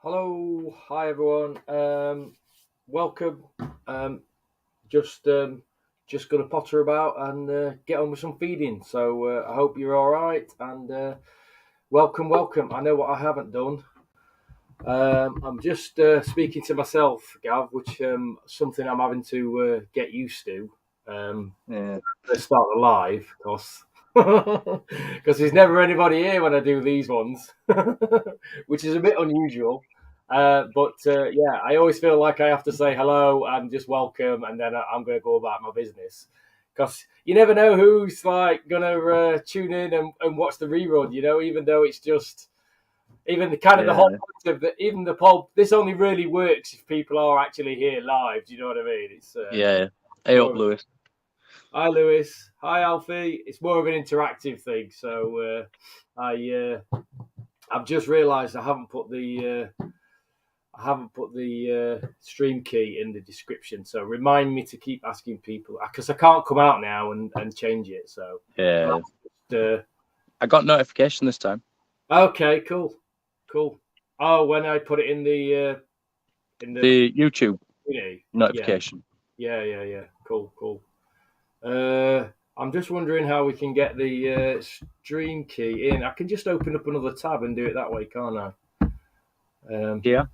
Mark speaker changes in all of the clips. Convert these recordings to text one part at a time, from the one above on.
Speaker 1: Hello, hi everyone. Welcome. Just gonna potter about and get on with some feeding. So I hope you're all right and welcome. I know what I haven't done. I'm just speaking to myself, Gav, which something I'm having to get used to.
Speaker 2: Yeah.
Speaker 1: Let's start the live, because there's never anybody here when I do these ones, which is a bit unusual. But yeah, I always feel like I have to say hello and just welcome, and then I'm going to go about my business. Because you never know who's like going to tune in and watch the rerun, even though it's just, even the kind of the whole
Speaker 2: Yeah.
Speaker 1: point of even the poll, this only really works if people are actually here live. Do you know what I mean? It's
Speaker 2: Yeah. Hey
Speaker 1: more
Speaker 2: up,
Speaker 1: of
Speaker 2: Lewis.
Speaker 1: Hi, Lewis. Hi, Alfie. It's more of an interactive thing. So I've just realised I haven't put the stream key in the description. So remind me to keep asking people, because I can't come out now and change it. So
Speaker 2: Yeah.
Speaker 1: just,
Speaker 2: I got notification this time.
Speaker 1: okay, cool. Oh, when I put it in the
Speaker 2: The YouTube
Speaker 1: yeah,
Speaker 2: notification.
Speaker 1: yeah. Cool. Uh, I'm just wondering how we can get the stream key in. I can just open up another tab and do it that way, can't I?
Speaker 2: Yeah.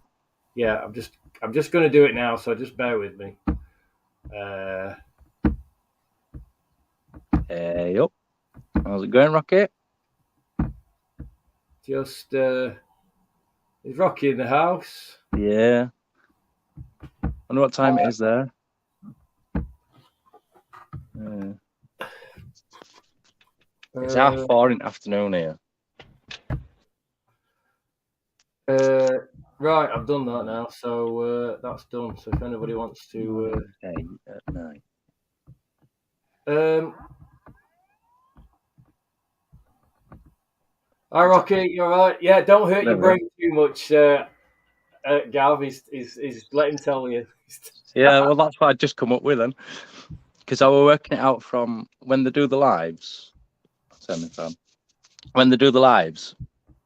Speaker 1: Yeah, I'm just going to do it now, so just bear with me. Uh,
Speaker 2: Hey up. How's it going, Rocket?
Speaker 1: just is Rocky in the house?
Speaker 2: Yeah. Wonder what time it is there. It's 4:30 in the afternoon here.
Speaker 1: Right, I've done that now, so that's done. So if anybody wants to,
Speaker 2: 8 at night.
Speaker 1: Hi Rocky, you all right? Yeah, don't hurt your
Speaker 2: There we are.
Speaker 1: brain too much, Gav. Is let him tell you.
Speaker 2: Yeah, well, that's what I just come up with then. Because I was working it out from when they do the lives. Turn my phone. When they do the lives,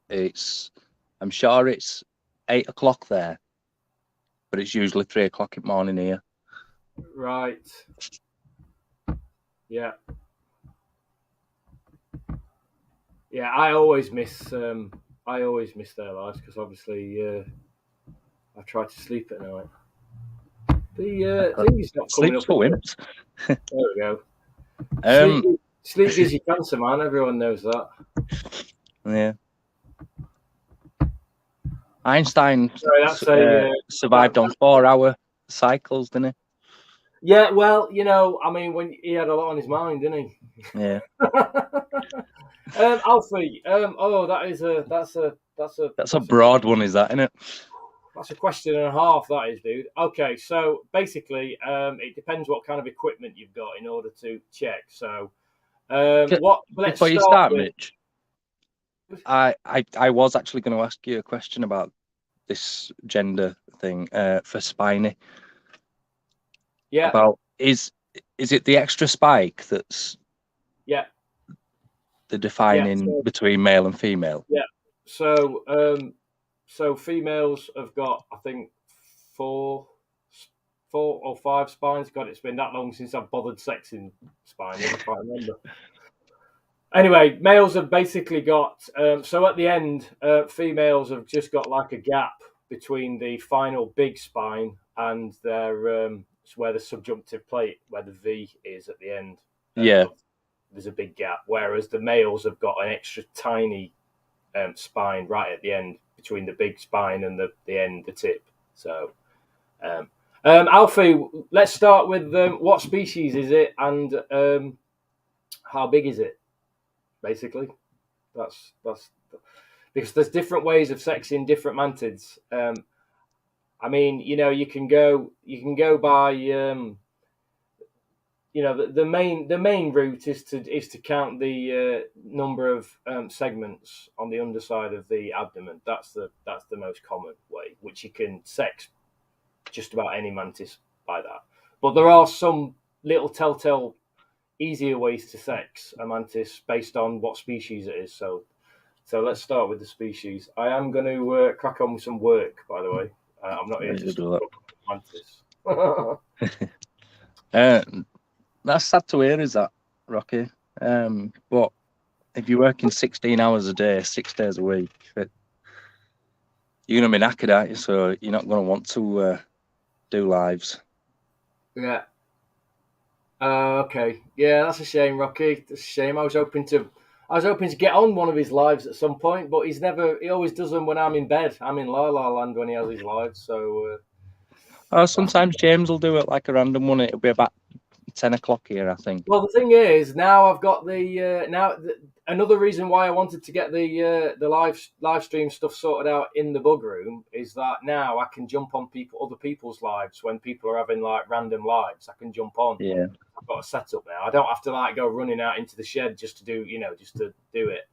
Speaker 2: I'm sure it's 8 o'clock there, but it's usually 3 o'clock in the morning here.
Speaker 1: Right. Yeah. Yeah, I always miss their lives because obviously I try to sleep at night. The thing is not coming
Speaker 2: Sleeps
Speaker 1: up.
Speaker 2: for wimps.
Speaker 1: There we go.
Speaker 2: Um,
Speaker 1: Sleep gives you cancer, man. Everyone knows that.
Speaker 2: yeah. Einstein
Speaker 1: Sorry, that's a
Speaker 2: survived on 4-hour cycles, didn't
Speaker 1: yeah. Well, I mean, when he had a lot on his mind, didn't he?
Speaker 2: he? Yeah.
Speaker 1: Alfie. Oh, that's
Speaker 2: That's a broad one, is that, isn't it?
Speaker 1: that's a question and a half. That is, dude. Okay, so basically, it depends what kind of equipment you've got in order to check. So, what? Let's
Speaker 2: Before you
Speaker 1: start
Speaker 2: start,
Speaker 1: with.
Speaker 2: Mitch, I was actually going to ask you a question about this gender thing for Spiny.
Speaker 1: Yeah.
Speaker 2: About is it the extra spike that's
Speaker 1: Yeah.
Speaker 2: the defining
Speaker 1: So,
Speaker 2: between male and female?
Speaker 1: yeah. So females have got, I think, four, four or five spines. God, it's been that long since I've bothered sexing spines. I can't remember. Anyway, males have basically got. So at the end, females have just got like a gap between the final big spine and their where the subjunctive plate, where the V is at the end.
Speaker 2: Yeah.
Speaker 1: There's a big gap. Whereas the males have got an extra tiny spine right at the end between the big spine and the end, the tip. So, Alfie, let's start with what species is it and how big is it? Basically, that's because there's different ways of sexing different mantids. I mean, you can go by the main route is to count the number of segments on the underside of the abdomen. That's the most common way, which you can sex just about any mantis by that. But there are some little telltale easier ways to sex a mantis based on what species it is. So So let's start with the species. I am going to crack on with some work, by the way. I'm not here
Speaker 2: You
Speaker 1: to
Speaker 2: do
Speaker 1: stop
Speaker 2: that.
Speaker 1: mantis.
Speaker 2: That's sad to hear, is that, Rocky? But if you're working 16 hours a day, 6 days a week, you're going to be knackered, aren't you? So you're not going to want to do lives.
Speaker 1: Yeah. Okay. Yeah, that's a shame, Rocky. That's a shame. I was hoping to get on one of his lives at some point, but he always does them when I'm in bed. I'm in La La Land when he has his lives. So.
Speaker 2: Sometimes James will do it like a random one. It'll be about 10 o'clock here, I think.
Speaker 1: Well, the thing is, now I've got another reason why I wanted to get the live stream stuff sorted out in the bug room is that now I can jump on other people's lives when people are having like random lives. I can jump on.
Speaker 2: Yeah.
Speaker 1: I've got a setup now. I don't have to like go running out into the shed just to do it.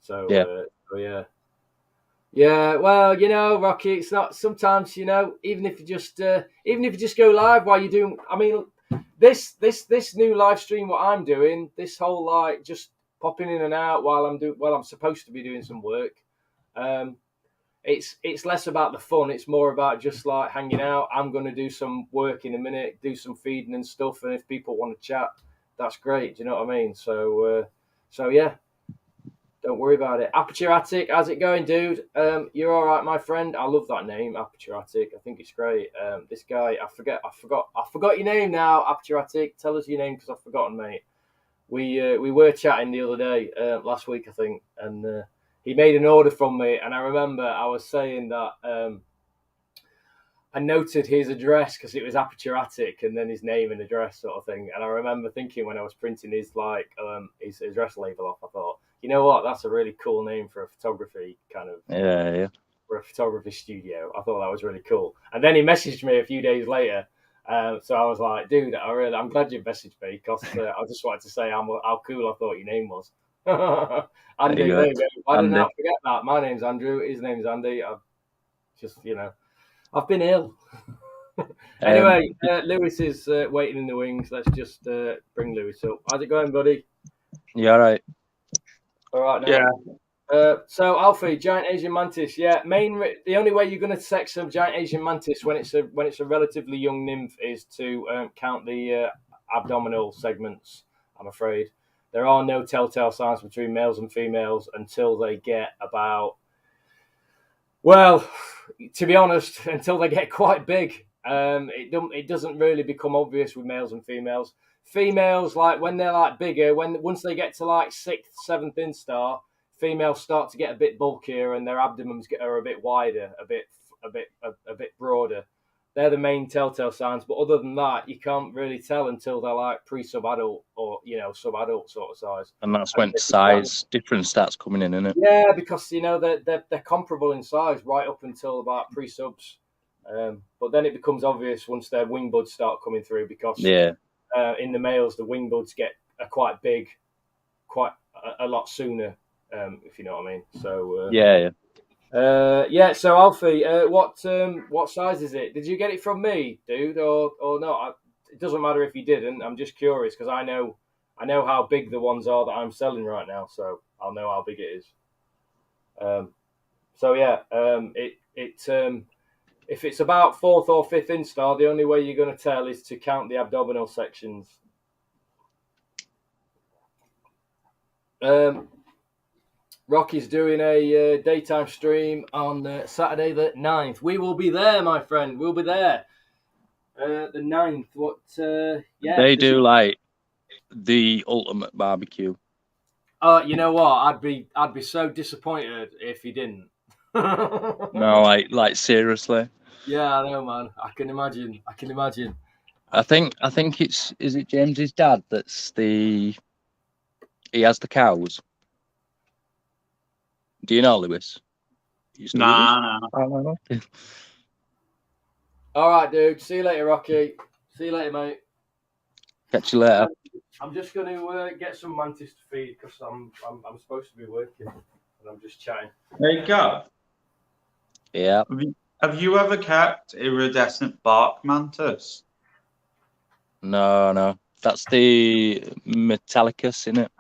Speaker 1: So yeah. Yeah, well, Rocky, it's not. Sometimes, even if you just go live while you're doing. I mean, this new live stream, what I'm doing, this whole like just popping in and out while I'm supposed to be doing some work. It's less about the fun. It's more about just like hanging out. I'm going to do some work in a minute, do some feeding and stuff, and if people want to chat, that's great. Do you know what I mean? So yeah. Don't worry about it. Aperture Attic, how's it going, dude? You're all right, my friend. I love that name, Aperture Attic. I think it's great. This guy, I forgot your name now, Aperture Attic. Tell us your name because I've forgotten, mate. We were chatting the other day, last week, I think, and he made an order from me, and I remember I was saying that I noted his address because it was Aperture Attic and then his name and address sort of thing. And I remember thinking when I was printing his his address label off, I thought, you know what, that's a really cool name for a photography kind of for a photography studio. I thought that was really cool. And then he messaged me a few days later. So I was like, dude, I'm glad you messaged me because I just wanted to say how cool I thought your name was. Andy, there you go. Why didn't I forget that? My name's Andrew. His name's Andy. I've just, I've been ill. Anyway, Lewis is waiting in the wings. Let's just bring Lewis up. How's it going, buddy?
Speaker 2: Yeah, all right.
Speaker 1: All right, now.
Speaker 3: Yeah.
Speaker 1: So Alfie, giant Asian mantis. Yeah, the only way you're going to sex a giant Asian mantis when it's a relatively young nymph is to count the abdominal segments. I'm afraid there are no telltale signs between males and females until they get about. Well, to be honest, until they get quite big, it doesn't really become obvious with males and females. Females, like when they're like bigger, once they get to like 6th, 7th instar, females start to get a bit bulkier and their abdomens are a bit wider, a bit broader. They're the main telltale signs. But other than that, you can't really tell until they're like pre-subadult or subadult sort of size.
Speaker 2: And that's when size difference starts coming in, isn't it?
Speaker 1: Yeah, because they're comparable in size right up until about pre-subs. But then it becomes obvious once their wing buds start coming through because in the males the wing buds get quite big, quite a lot sooner. If you know what I mean. So So Alfie, what size is it? Did you get it from me, dude, or not? It doesn't matter if you didn't. I'm just curious because I know how big the ones are that I'm selling right now, so I'll know how big it is. If it's about 4th or 5th instar, the only way you're going to tell is to count the abdominal sections. Rocky's doing a daytime stream on Saturday the 9th. We will be there, my friend. We'll be there. The 9th. What?
Speaker 2: They do like the ultimate barbecue.
Speaker 1: You know what? I'd be so disappointed if he didn't.
Speaker 2: No, like seriously.
Speaker 1: Yeah, I know, man. I can imagine.
Speaker 2: I think is it James's dad he has the cows. Do you know Lewis?
Speaker 3: Nah.
Speaker 1: All right, dude. See you later, Rocky. See you later, mate.
Speaker 2: Catch you later.
Speaker 1: I'm just going to get some mantis to feed because I'm supposed to be working and I'm just chatting.
Speaker 3: There you go.
Speaker 2: Yeah.
Speaker 3: Have you ever kept iridescent bark mantis?
Speaker 2: No. That's the Metallicus, isn't it?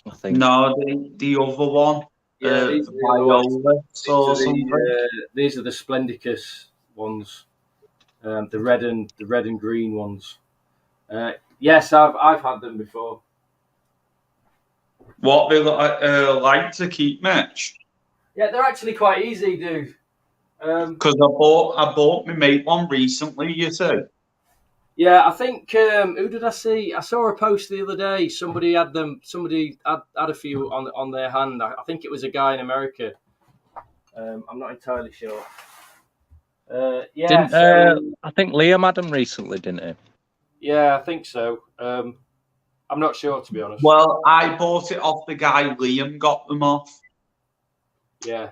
Speaker 2: I think.
Speaker 3: No, the other one.
Speaker 1: Yeah, these are
Speaker 3: Violets or something.
Speaker 1: these are the Splendicus ones, the red and green ones. Yes, I've had them before.
Speaker 3: What they like to keep, Mitch?
Speaker 1: Yeah, they're actually quite easy, dude.
Speaker 3: Because I bought my mate one recently. You see.
Speaker 1: Yeah, I think who did I see? I saw a post the other day. Somebody had them. Somebody had a few on their hand. I think it was a guy in America. I'm not entirely sure. Yeah,
Speaker 2: I think Liam had them recently, didn't he?
Speaker 1: yeah, I think so. I'm not sure, to be honest.
Speaker 3: Well, I bought it off the guy Liam got them off.
Speaker 1: Yeah.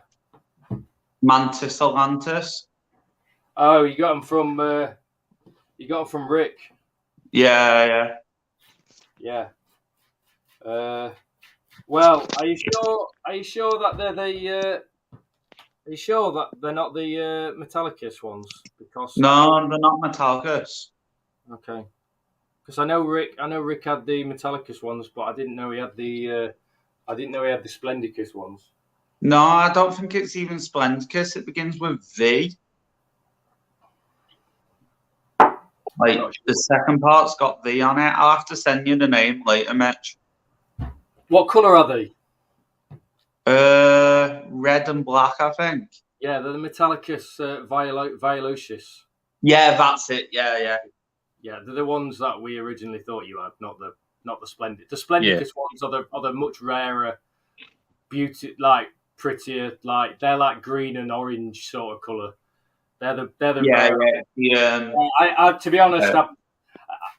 Speaker 3: Mantis Atlantis.
Speaker 1: Oh, you got them from Rick.
Speaker 3: Yeah.
Speaker 1: Yeah. Well, are you sure? Are you sure that they're the? Are you sure that they're not the Metallicus ones? Because
Speaker 3: No, they're not Metallicus.
Speaker 1: Okay. Because I know Rick had the Metallicus ones, but I didn't know he had the. I didn't know he had the Splendicus ones.
Speaker 3: No, I don't think it's even Splendicus. It begins with V. Like the second part's got V on it. I'll have to send you the name later, Mitch.
Speaker 1: What colour are they?
Speaker 3: Red and black, I think.
Speaker 1: Yeah, they're the Metallicus Violocious.
Speaker 3: Yeah, that's it. Yeah.
Speaker 1: Yeah, they're the ones that we originally thought you had, not the Splendid. The Splendicus ones are the much rarer, prettier, they're like green and orange sort of colour. They're the rarer. I to be honest,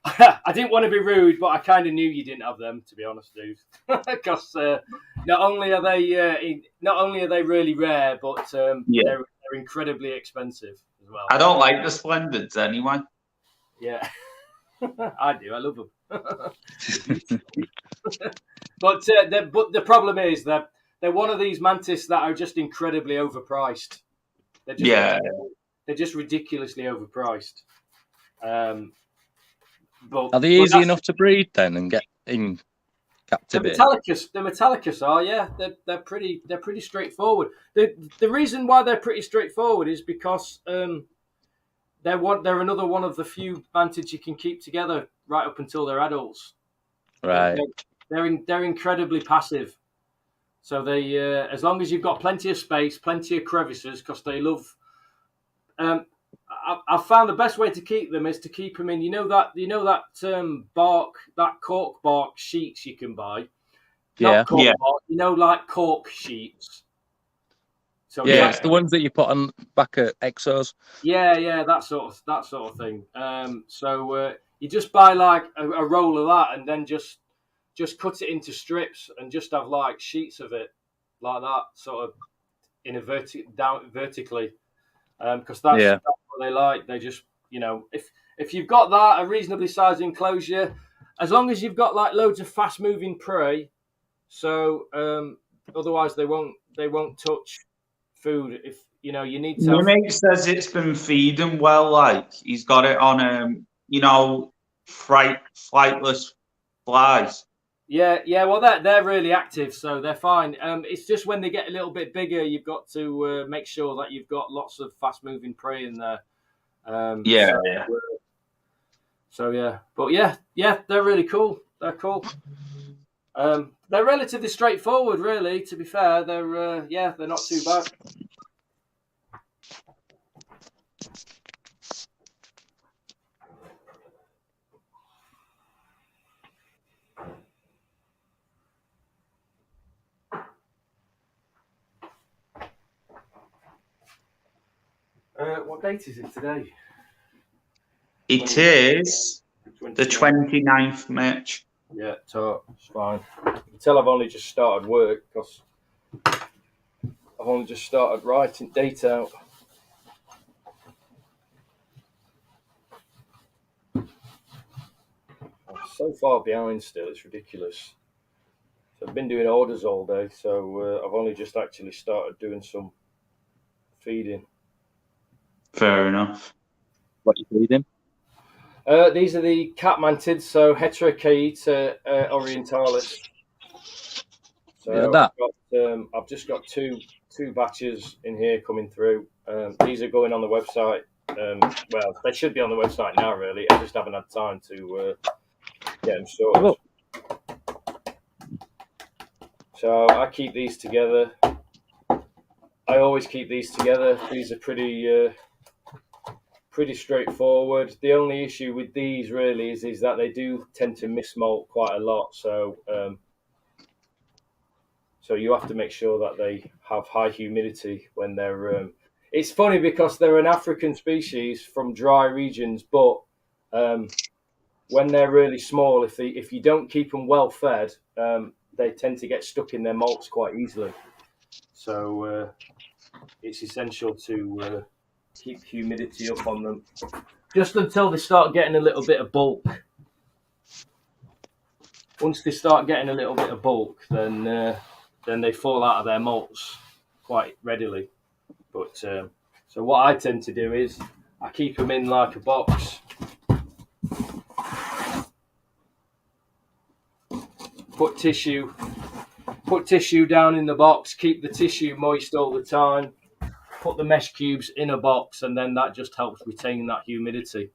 Speaker 1: I didn't want to be rude, but I kind of knew you didn't have them, to be honest, dude. Because not only are they really rare, but they're incredibly expensive as well.
Speaker 3: I don't like the Splendids anyway.
Speaker 1: Yeah, I do. I love them. But the problem is that they're one of these mantis that are just incredibly overpriced. They're just ridiculously overpriced. But
Speaker 2: are they easy enough to breed then and get in captivity?
Speaker 1: The Metallicus are, they're pretty straightforward. The reason why they're pretty straightforward is because they're another one of the few mantids you can keep together right up until they're adults.
Speaker 2: Right.
Speaker 1: They're incredibly passive. So they as long as you've got plenty of space, plenty of crevices, because they love. I've found the best way to keep them is to keep them in. Bark, that cork bark sheets you can buy. Not cork bark, like cork sheets. So
Speaker 2: it's the ones that you put on back at Exos.
Speaker 1: Yeah, that sort of thing. So you just buy like a roll of that, and then just cut it into strips, and just have like sheets of it, like that, sort of in a vertically. Because that's what they like. They just, if you've got that, a reasonably sized enclosure, as long as you've got like loads of fast moving prey, so otherwise they won't touch food. If you need to.
Speaker 3: My mate says it's been feeding well. Like he's got it on, flightless flies.
Speaker 1: Yeah. Well, they're really active, so they're fine. It's just when they get a little bit bigger, you've got to make sure that you've got lots of fast-moving prey in there. So yeah, but yeah, they're really cool. They're cool. They're relatively straightforward, really. To be fair, they're not too bad. What date is it today?
Speaker 3: It is the 29th, Mitch.
Speaker 1: Yeah, so it's fine. You can tell I've only just started work because I've only just started writing date out. I'm so far behind still, it's ridiculous. So I've been doing orders all day, so I've only just actually started doing some feeding.
Speaker 3: Fair enough.
Speaker 2: What are you feeding?
Speaker 1: These are the cat mantids, so Heterochaeta orientalis. So
Speaker 2: Yeah, that.
Speaker 1: I've just got two batches in here coming through. These are going on the website. Well, they should be on the website now. Really, I just haven't had time to get them sorted.
Speaker 2: Oh.
Speaker 1: So I keep these together. I always keep these together. These are pretty straightforward. The only issue with these really is that they do tend to mismalt quite a lot. So so you have to make sure that they have high humidity when they're. It's funny because they're an African species from dry regions, but when they're really small, if you don't keep them well fed, they tend to get stuck in their malts quite easily. So it's essential to keep humidity up on them, just until they start getting a little bit of bulk. Once they start getting a little bit of bulk, then they fall out of their malts quite readily. But so what I tend to do is I keep them in like a box. Put tissue down in the box, keep the tissue moist all the time, put the mesh cubes in a box, and then that just helps retain that humidity.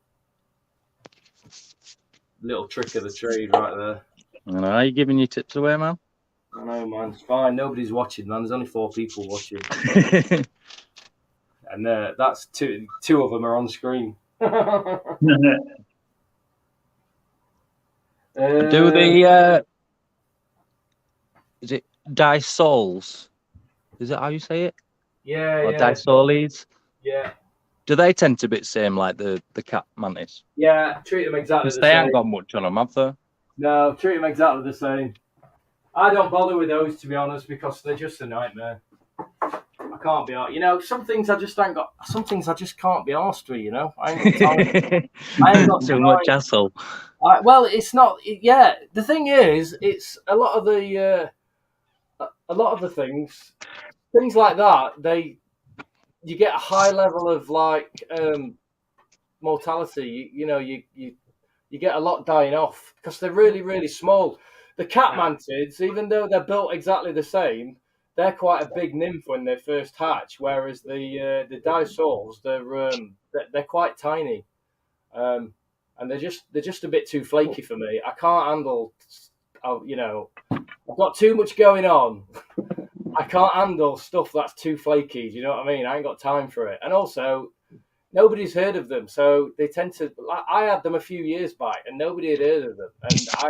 Speaker 1: Little trick of the trade right there.
Speaker 2: And are you giving your tips away, man?
Speaker 1: I know, man. It's fine. Nobody's watching, man. There's only 4 people watching. And that's two of them are on screen.
Speaker 2: Do the is it disols? Is that how you say it?
Speaker 1: Yeah,
Speaker 2: Or
Speaker 1: yeah.
Speaker 2: disoles?
Speaker 1: Yeah.
Speaker 2: Do they tend to be the same like the cat mantis?
Speaker 1: Yeah, treat them exactly the same.
Speaker 2: They haven't got much on them, have they?
Speaker 1: No, treat them exactly the same. I don't bother with those, to be honest, because they're just a nightmare. I can't be, some things I just ain't got. Some things I just can't be arsed with. I ain't got time. I ain't got
Speaker 2: too
Speaker 1: time.
Speaker 2: much hassle.
Speaker 1: Well, it's not. Yeah, the thing is, it's a lot of the things like that. You get a high level of mortality. You get a lot dying off because they're really, really small. The cat mantids, even though they're built exactly the same, they're quite a big nymph when they first hatch. Whereas the disols, they're quite tiny, and they're just a bit too flaky for me. I can't handle. I've got too much going on. I can't handle stuff that's too flaky. Do you know what I mean? I ain't got time for it. And also, nobody's heard of them, so they tend to. I had them a few years back, and nobody had heard of them, and I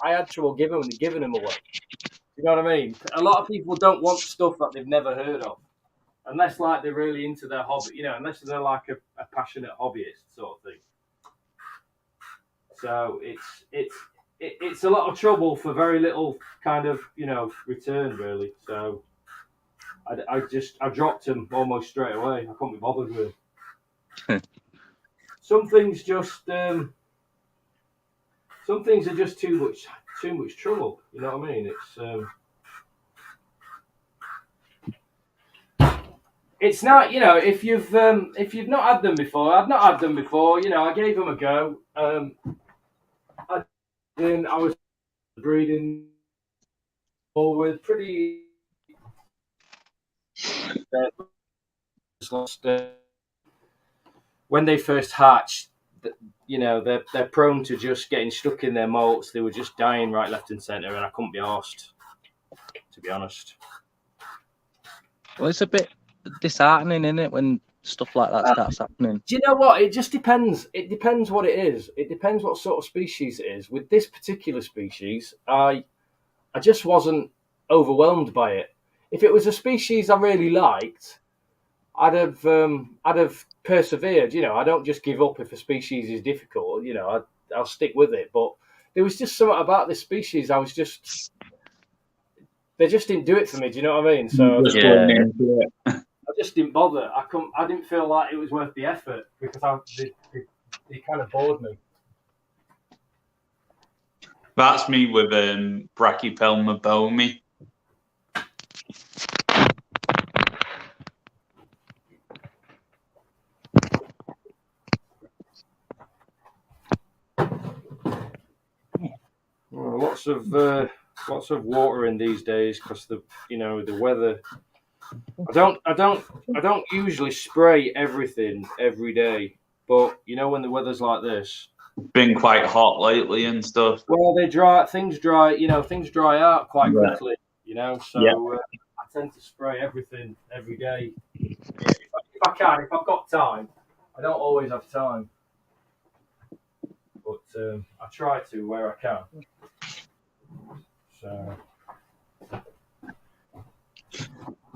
Speaker 1: had trouble giving them away. You know what I mean? A lot of people don't want stuff that they've never heard of, unless they're really into their hobby. Unless they're like a passionate hobbyist sort of thing. So it's a lot of trouble for very little kind of return really. So I dropped them almost straight away. I couldn't be bothered with them. Some things are just too much trouble. You know what I mean? It's not, if you've not had them before. I've not had them before. I gave them a go. I was breeding with pretty. When they first hatched, they're prone to just getting stuck in their molts. They were just dying right, left, and centre, and I couldn't be arsed, to be honest.
Speaker 2: Well, it's a bit disheartening, isn't it, when stuff like that starts happening?
Speaker 1: Do you know what? It just depends. It depends what it is. It depends what sort of species it is. With this particular species, I just wasn't overwhelmed by it. If it was a species I really liked, I'd have persevered. I don't just give up if a species is difficult. I'll stick with it. But there was just something about this species. They just didn't do it for me. Do you know what I mean? So I just didn't bother. I didn't feel like it was worth the effort because they kind of bored me.
Speaker 3: That's me with Brachypelma bomi.
Speaker 1: Lots of lots of watering these days because the weather. I don't usually spray everything every day, but when the weather's like this,
Speaker 3: Been quite hot lately and stuff.
Speaker 1: well, things dry out quite
Speaker 3: Yeah.
Speaker 1: quickly, so
Speaker 3: Yeah.
Speaker 1: I tend to spray everything every day. If I can, if I've got time. I don't always have time, but I try to where I can. So,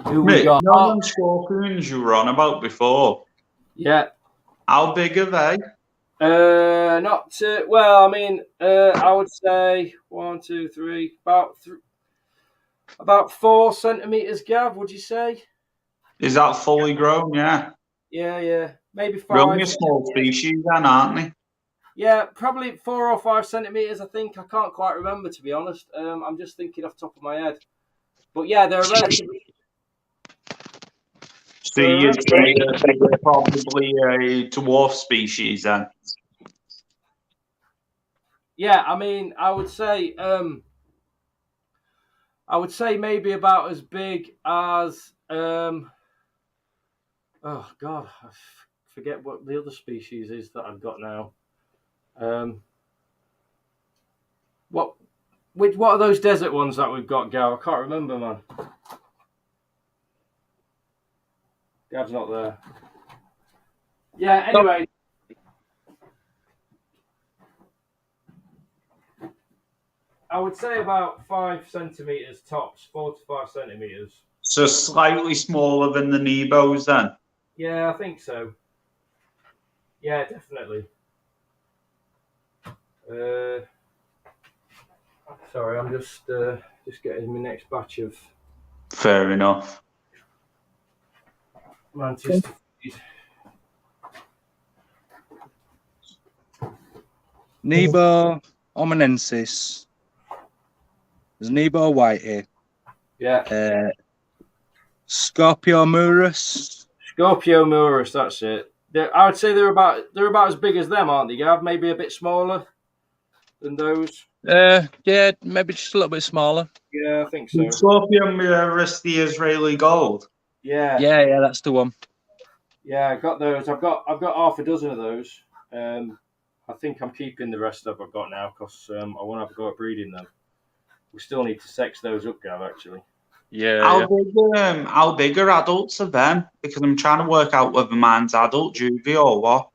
Speaker 1: who we
Speaker 3: Mick,
Speaker 1: got?
Speaker 3: them scorpions you were on about before,
Speaker 1: Yeah.
Speaker 3: how big are they?
Speaker 1: Not too, well. I mean, I would say 1, 2, 3, about 4 centimeters. Gav, would you say?
Speaker 3: Is that fully grown? Yeah.
Speaker 1: Yeah, maybe 5.
Speaker 3: They're only a small species then, aren't they?
Speaker 1: Yeah, probably 4 or 5 centimeters. I think I can't quite remember, to be honest. I'm just thinking off the top of my head, but yeah, they're relatively.
Speaker 3: So you'd say they're probably a dwarf species then?
Speaker 1: Yeah, I mean, I would say maybe about as big as oh God, I forget what the other species is that I've got now. What are those desert ones that we've got, Gav? I can't remember, man. Gav's not there. Yeah, anyway. I would say about 5 centimeters tops, 4 to 5 centimeters.
Speaker 3: So slightly smaller than the Nebos then?
Speaker 1: Yeah, I think so. Yeah, definitely. Sorry, I'm just getting my next batch of
Speaker 3: Fair enough.
Speaker 1: mantis.
Speaker 2: Nebo omonensis. There's Nebo whitey.
Speaker 1: Yeah.
Speaker 2: Scorpiomurus.
Speaker 1: Scorpiomurus, that's it. I would say they're about as big as them, aren't they, Gav? Maybe a bit smaller than those.
Speaker 2: Yeah, maybe just a little bit smaller.
Speaker 1: Yeah, I think so.
Speaker 3: Scorpiomurus, the Israeli gold.
Speaker 1: Yeah,
Speaker 2: that's the one.
Speaker 1: Yeah, I got those. I've got half a dozen of those. I think I'm keeping the rest of I've got now because I want to have a go at breeding them. We still need to sex those up, Gav, actually.
Speaker 2: Yeah.
Speaker 3: How big are adults of them? Because I'm trying to work out whether mine's adult, juvie, or what.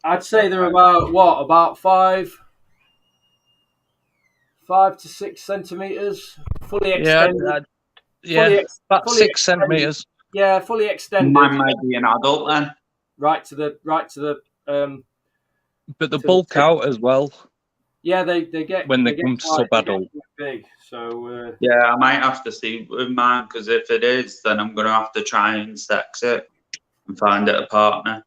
Speaker 1: I'd say they're about 5 to 6 centimeters, fully extended.
Speaker 2: About 6 centimeters.
Speaker 1: Yeah, fully extended.
Speaker 3: Mine might be an adult then.
Speaker 1: Right to the.
Speaker 2: But the bulk out as well.
Speaker 1: Yeah, they get
Speaker 2: when they come to sub-adult.
Speaker 1: Big, so.
Speaker 3: Yeah, I might have to see with mine because if it is, then I'm gonna have to try and sex it and find it a partner.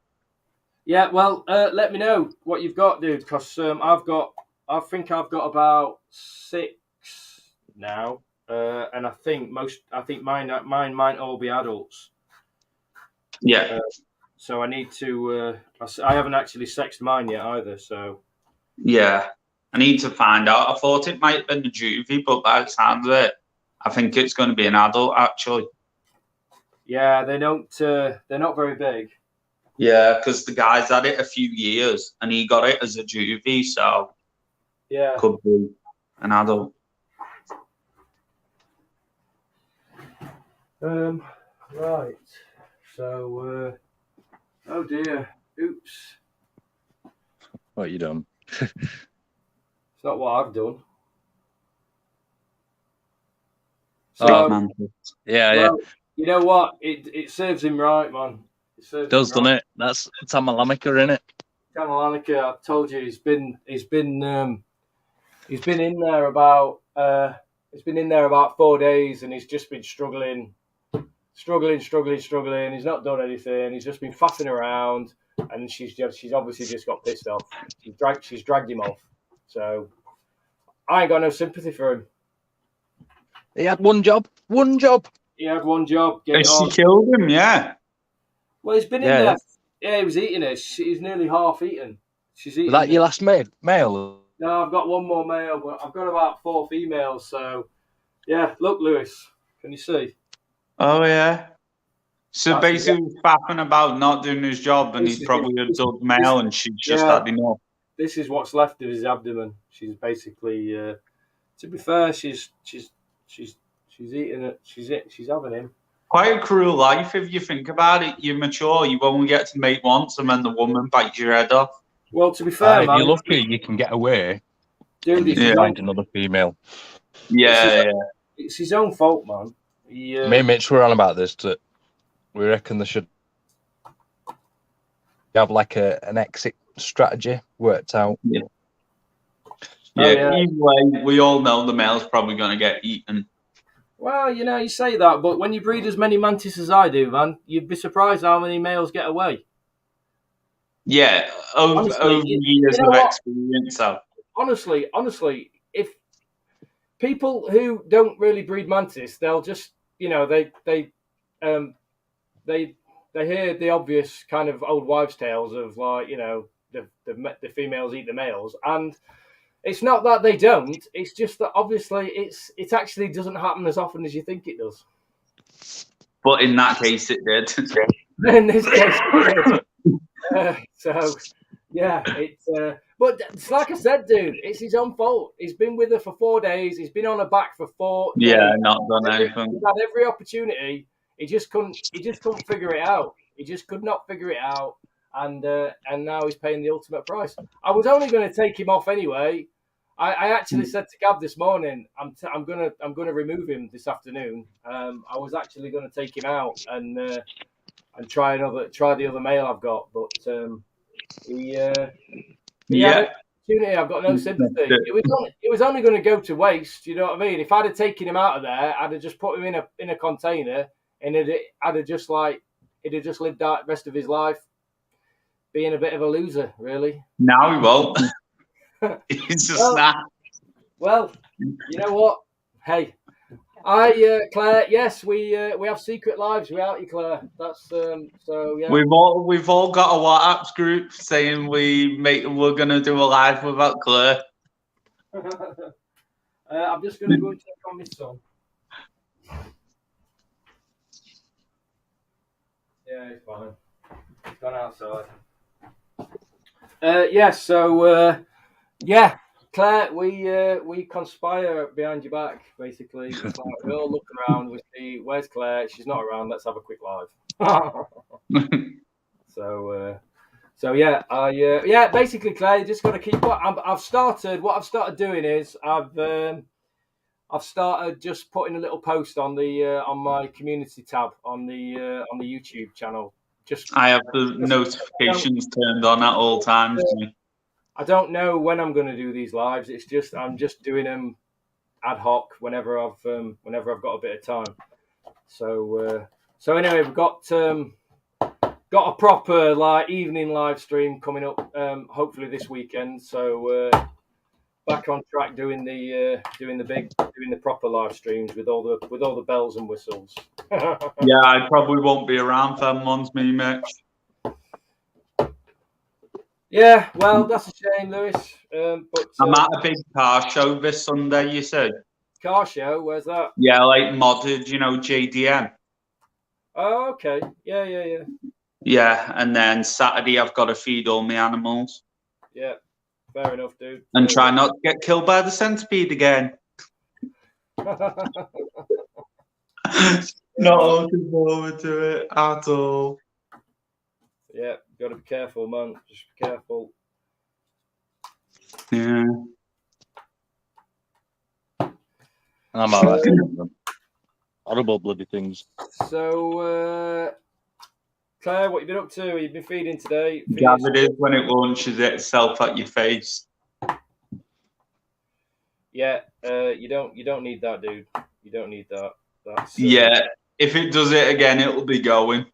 Speaker 1: Yeah, well, let me know what you've got, dude, because I think I've got about 6 now, and I think mine might all be adults.
Speaker 3: Yeah.
Speaker 1: So I need to. I haven't actually sexed mine yet either. So.
Speaker 3: Yeah, I need to find out. I thought it might have been a juvie, but by the sounds of it, I think it's going to be an adult actually.
Speaker 1: Yeah, they don't. They're not very big.
Speaker 3: Yeah, because the guy's had it a few years and he got it as a juvie, so
Speaker 1: yeah,
Speaker 3: could be an adult.
Speaker 1: Right. So. Oh dear. Oops.
Speaker 2: What you done?
Speaker 1: It's not what I've done. So,
Speaker 2: yeah.
Speaker 1: You know what? It serves him right, man. It serves
Speaker 2: doesn't it? That's Tamalanica, innit?
Speaker 1: Tamalanica, I've told you, he's been in there about 4 days, and he's just been struggling. He's not done anything. He's just been faffing around, and she's obviously just got pissed off. She's dragged him off. So I ain't got no sympathy for him.
Speaker 2: He had one job.
Speaker 1: He had one job.
Speaker 3: She killed him, yeah.
Speaker 1: Well, he's been in there. Yeah, he was eating it. He's nearly half eaten. She's eating.
Speaker 2: Was that your last male?
Speaker 1: No, I've got one more male, but I've got about 4 females. So, yeah. Look, Lewis, can you see?
Speaker 3: Oh yeah. So
Speaker 1: That's
Speaker 3: basically, he's faffing about not doing his job, and
Speaker 1: This
Speaker 3: he's
Speaker 1: is
Speaker 3: probably a dud male, and she's just
Speaker 1: yeah.
Speaker 3: had enough.
Speaker 1: This is what's left of his abdomen. She's basically. To be fair, she's eating it. She's having him.
Speaker 3: Quite a cruel life if you think about it. You're mature, you only get to mate once, and then the woman bites your head off.
Speaker 1: Well, to be fair,
Speaker 2: If
Speaker 1: man,
Speaker 2: you're lucky, you can get away
Speaker 1: dude,
Speaker 2: and you
Speaker 1: it's,
Speaker 2: can
Speaker 1: his
Speaker 2: find
Speaker 1: own,
Speaker 2: another female.
Speaker 1: it's his own fault, man.
Speaker 2: Me and Mitch were on about this, that we reckon they should have like an exit strategy worked out.
Speaker 3: Yeah.
Speaker 1: Oh, yeah.
Speaker 3: Either way, we all know the male's probably going to get eaten.
Speaker 1: Well, you say that, but when you breed as many mantis as I do, man, you'd be surprised how many males get away.
Speaker 3: Yeah, over years of experience. So.
Speaker 1: Honestly, if people who don't really breed mantis, they'll just, they hear the obvious kind of old wives' tales of like, the females eat the males, and it's not that they don't. It's just that obviously it actually doesn't happen as often as you think it does.
Speaker 3: But in that case, it did.
Speaker 1: In this case, it did. So yeah, but it's like I said, dude. It's his own fault. He's been with her for 4 days. He's been on her back for 4 days.
Speaker 3: Yeah, not done anything.
Speaker 1: He's had every opportunity. He just couldn't figure it out. He just could not figure it out. And now he's paying the ultimate price. I was only going to take him off anyway. I actually said to Gav this morning, I'm gonna remove him this afternoon. I was actually going to take him out and try the other male I've got, but he had an opportunity. I've got no sympathy. It was only going to go to waste. You know what I mean? If I'd have taken him out of there, I'd have just put him in a container, and I'd have just lived that rest of his life being a bit of a loser, really.
Speaker 3: Now he won't. He's just not.
Speaker 1: Well, you know what? Hey, Claire. Yes, we have secret lives without you, Claire. That's so yeah.
Speaker 3: We've all got a WhatsApp group saying we're gonna do a live without Claire.
Speaker 1: I'm just gonna go and check on my son. Yeah, he's fine. He's gone outside. Claire, we conspire behind your back, basically. It's like we all look around, we see, where's Claire? She's not around, let's have a quick live. Basically, Claire, you just got to keep what I've started doing is I've started just putting a little post on my community tab on the YouTube channel. I
Speaker 3: have the notifications turned on at all times.
Speaker 1: I don't know when I'm going to do these lives. It's just I'm just doing them ad hoc whenever I've got a bit of time. So anyway, we've got a proper like evening live stream coming up. Hopefully this weekend. So back on track doing the proper live streams with all the bells and whistles.
Speaker 3: Yeah, I probably won't be around for months, me, Mitch.
Speaker 1: Yeah, well, that's a shame, Lewis. But
Speaker 3: I'm at a big car show this Sunday, you see.
Speaker 1: Car show? Where's that?
Speaker 3: Yeah, like modded, JDM.
Speaker 1: Oh, okay. Yeah.
Speaker 3: Yeah, and then Saturday I've got to feed all my animals.
Speaker 1: Yeah, fair enough, dude.
Speaker 3: And try not to get killed by the centipede again. Not looking forward to it at all.
Speaker 1: Yeah, got to be careful, man. Just be careful.
Speaker 3: Yeah.
Speaker 2: I'm all right. Horrible bloody things.
Speaker 1: So, Claire, what you been up to? You've been feeding today?
Speaker 3: Gathered it when it launches itself at your face.
Speaker 1: Yeah, you don't need that, dude. You don't need that. That's
Speaker 3: yeah. If it does it again, it'll be going.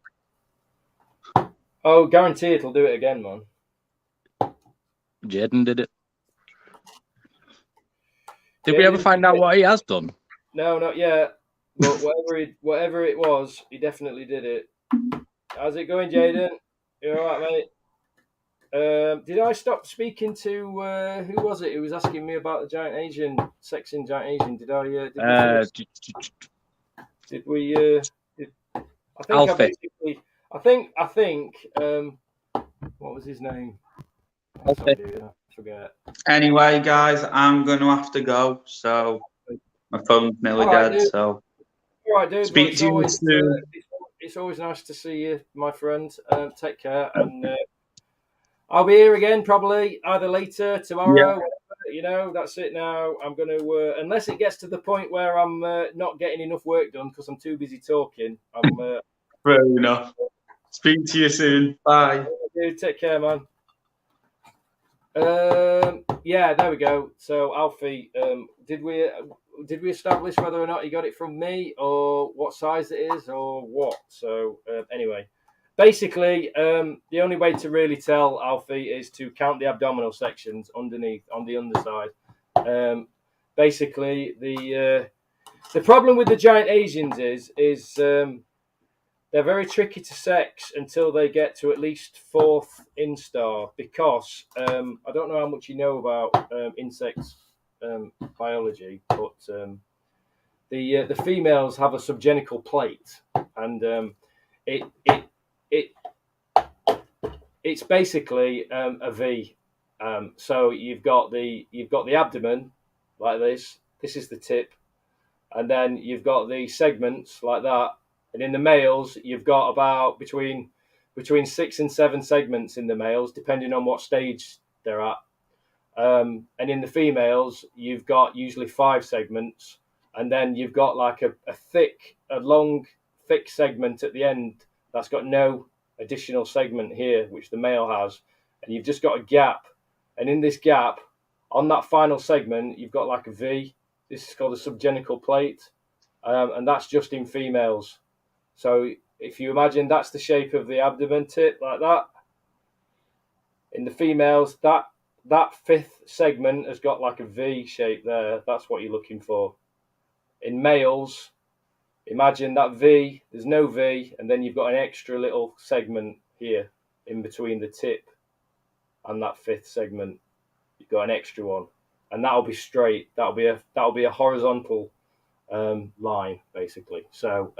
Speaker 1: Oh, guarantee it'll do it again, man.
Speaker 2: Jaden did it. Did we ever find out what he has done?
Speaker 1: No, not yet. But whatever it was, he definitely did it. How's it going, Jaden? You all right, mate? Did I stop speaking to who was it who was asking me about the giant Asian, sexing giant Asian? Did we? Did, I think
Speaker 2: Alfie.
Speaker 1: I basically. I think. What was his name?
Speaker 2: Alfie.
Speaker 1: I forget.
Speaker 3: Anyway, guys, I'm going to have to go. So my phone's nearly
Speaker 1: All right,
Speaker 3: dead.
Speaker 1: dude.
Speaker 3: So
Speaker 1: All right, dude.
Speaker 3: speak to you soon.
Speaker 1: It's always nice to see you, my friend. Take care, and I'll be here again probably either later tomorrow.
Speaker 3: Yeah.
Speaker 1: You know, that's it now. I'm going to, unless it gets to the point where I'm not getting enough work done because I'm too busy talking. I'm.
Speaker 3: Fair enough. Speak to you soon. Bye.
Speaker 1: Dude, take care, man. Yeah, there we go. So Alfie, did we establish whether or not he got it from me or what size it is or what? So anyway, basically, the only way to really tell Alfie is to count the abdominal sections underneath on the underside. Basically, the problem with the giant Asians is they're very tricky to sex until they get to at least 4th instar because I don't know how much you know about insects biology, but the females have a subgenital plate, and it's basically a V. So you've got the abdomen like this. This is the tip, and then you've got the segments like that. And in the males, you've got about between 6 and 7 segments in the males, depending on what stage they're at. And in the females, you've got usually 5 segments, and then you've got like a long, thick segment at the end that's got no additional segment here, which the male has, and you've just got a gap. And in this gap, on that final segment, you've got like a V. This is called a subgenital plate, and that's just in females. So if you imagine that's the shape of the abdomen tip like that, in the females, that 5th segment has got like a V shape there. That's what you're looking for. In males, imagine that V, there's no V, and then you've got an extra little segment here in between the tip and that 5th segment. You've got an extra one, and that'll be straight. That'll be a horizontal line basically. So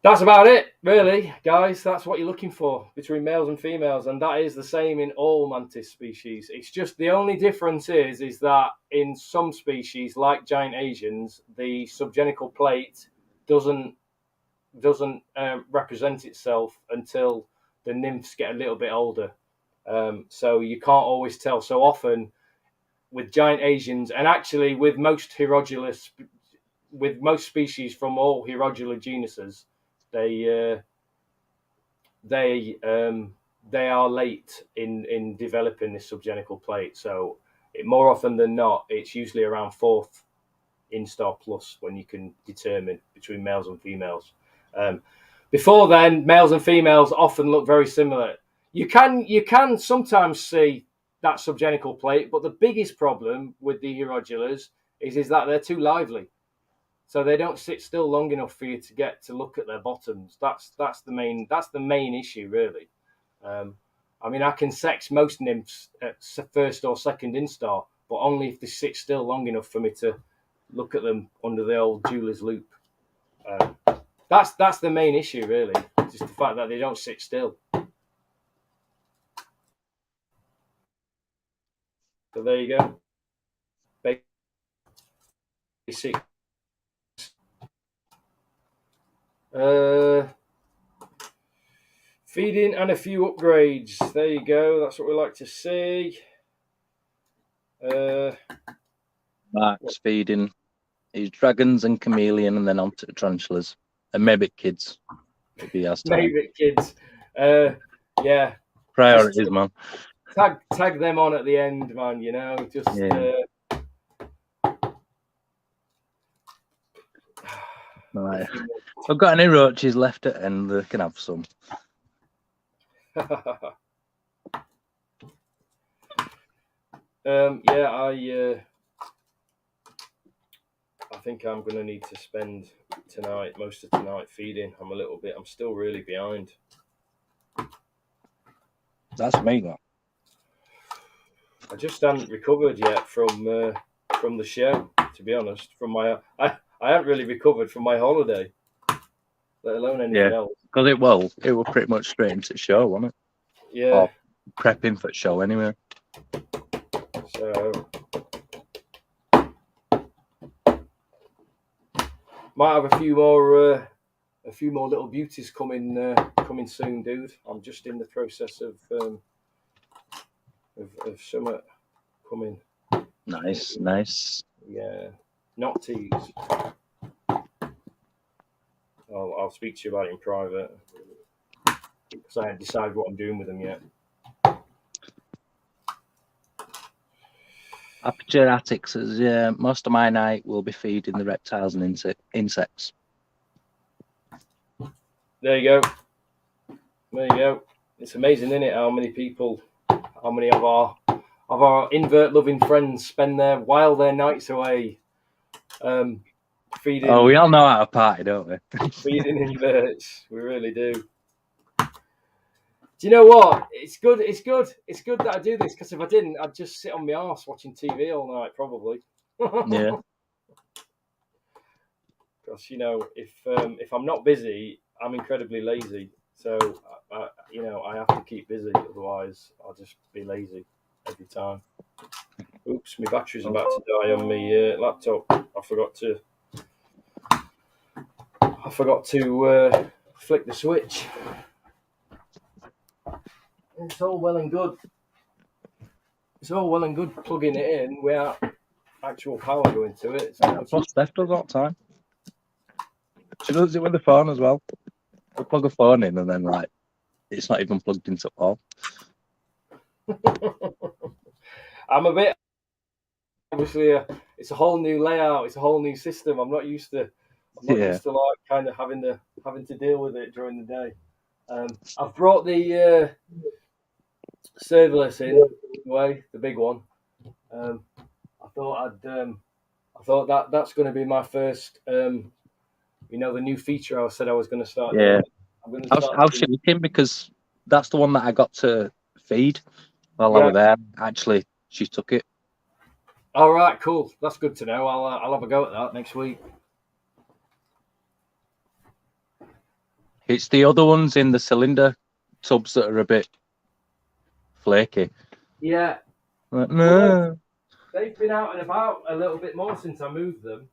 Speaker 1: that's about it, really, guys. That's what you're looking for between males and females, and that is the same in all mantis species. It's just the only difference is that in some species, like giant Asians, the subgenital plate doesn't represent itself until the nymphs get a little bit older. So you can't always tell. So often with giant Asians, and actually with most species from all Hierodula genuses, they are late in developing this subgenital plate. So more often than not, it's usually around 4th instar plus when you can determine between males and females. Before then, males and females often look very similar. You can sometimes see that subgenital plate, but the biggest problem with the Hierodulas is that they're too lively. So they don't sit still long enough for you to get to look at their bottoms. That's the main issue, really. I mean, I can sex most nymphs at 1st or 2nd instar, but only if they sit still long enough for me to look at them under the old jeweler's loop. That's the main issue, really. Just the fact that they don't sit still. So there you go. Basic. Feeding and a few upgrades. There you go. That's what we like to see.
Speaker 2: Mark's feeding his dragons and chameleon, and then on to the tarantulas and maybe kids.
Speaker 1: Maybe kids. Yeah.
Speaker 2: Priorities, man.
Speaker 1: Tag them on at the end, man. You know, just. Yeah.
Speaker 2: Right. If I've got any roaches left at end, they can have some.
Speaker 1: Yeah, I think I'm going to need to spend most of tonight feeding. I'm still really behind.
Speaker 2: That's me. That.
Speaker 1: I just haven't recovered yet from the show. To be honest, I haven't really recovered from my holiday, let alone anything else.
Speaker 2: Because it was pretty much straight into the show, wasn't it?
Speaker 1: Yeah.
Speaker 2: Or prepping for the show anyway.
Speaker 1: So might have a few more little beauties coming soon, dude. I'm just in the process of summer coming.
Speaker 2: Nice.
Speaker 1: Yeah, not tease. I'll speak to you about it in private because I haven't decided what I'm doing with them yet.
Speaker 2: Aperture Attic says, yeah, most of my night will be feeding the reptiles and insects.
Speaker 1: There you go. It's amazing, isn't it? How many of our invert-loving friends spend their nights away feeding.
Speaker 2: Oh, we all know how to party, don't we?
Speaker 1: Feeding inverts, we really do. Do you know what? It's good that I do this because if I didn't, I'd just sit on my arse watching TV all night, probably.
Speaker 2: Yeah.
Speaker 1: Because if I'm not busy, I'm incredibly lazy. So I have to keep busy, otherwise I'll just be lazy every time. Oops, my battery's about to die on my laptop. I forgot to flick the switch. It's all well and good. Plugging it in without actual power going to it.
Speaker 2: Plus, Steph does all the time. She does it with the phone as well. We plug a phone in and then it's not even plugged into all.
Speaker 1: I'm a bit. Obviously, it's a whole new layout. It's a whole new system. I'm not used to like kind of having to deal with it during the day. I've brought the serverless in the big one. I thought that's going to be my first. The new feature I said I was going to start.
Speaker 2: Yeah.
Speaker 1: Doing.
Speaker 2: How's she looking? Because that's the one that I got to feed while I was there. Actually, she took it.
Speaker 1: All right, cool. That's good to know. I'll have a go at that next week.
Speaker 2: It's the other ones in the cylinder tubs that are a bit flaky.
Speaker 1: Yeah.
Speaker 2: Like, no.
Speaker 1: They've been out and about a little bit more since I moved them.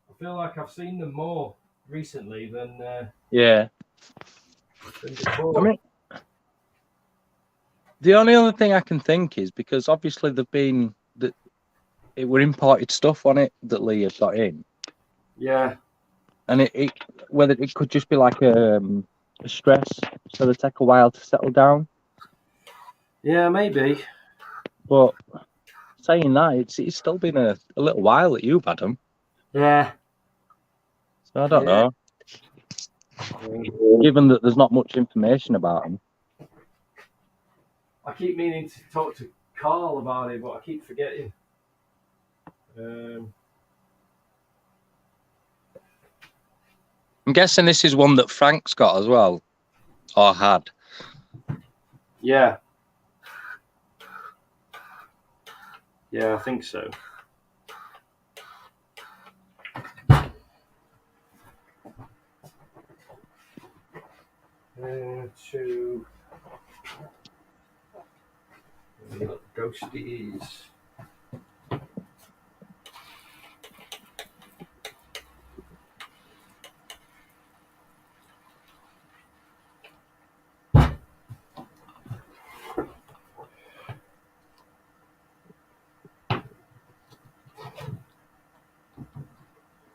Speaker 1: I feel like I've seen them more recently than before.
Speaker 2: I mean, the only other thing I can think is because obviously it were imported stuff on it that Lee had got in.
Speaker 1: Yeah.
Speaker 2: And whether it could just be like a stress, so they take a while to settle down.
Speaker 1: Yeah, maybe.
Speaker 2: But saying that, it's still been a little while that you've had them.
Speaker 1: Yeah.
Speaker 2: So I don't know. Given that there's not much information about them.
Speaker 1: I keep meaning to talk to Carl about it, but I keep forgetting.
Speaker 2: I'm guessing this is one that Frank's got as well, or had.
Speaker 1: Yeah. Yeah, I think so. To ghosties.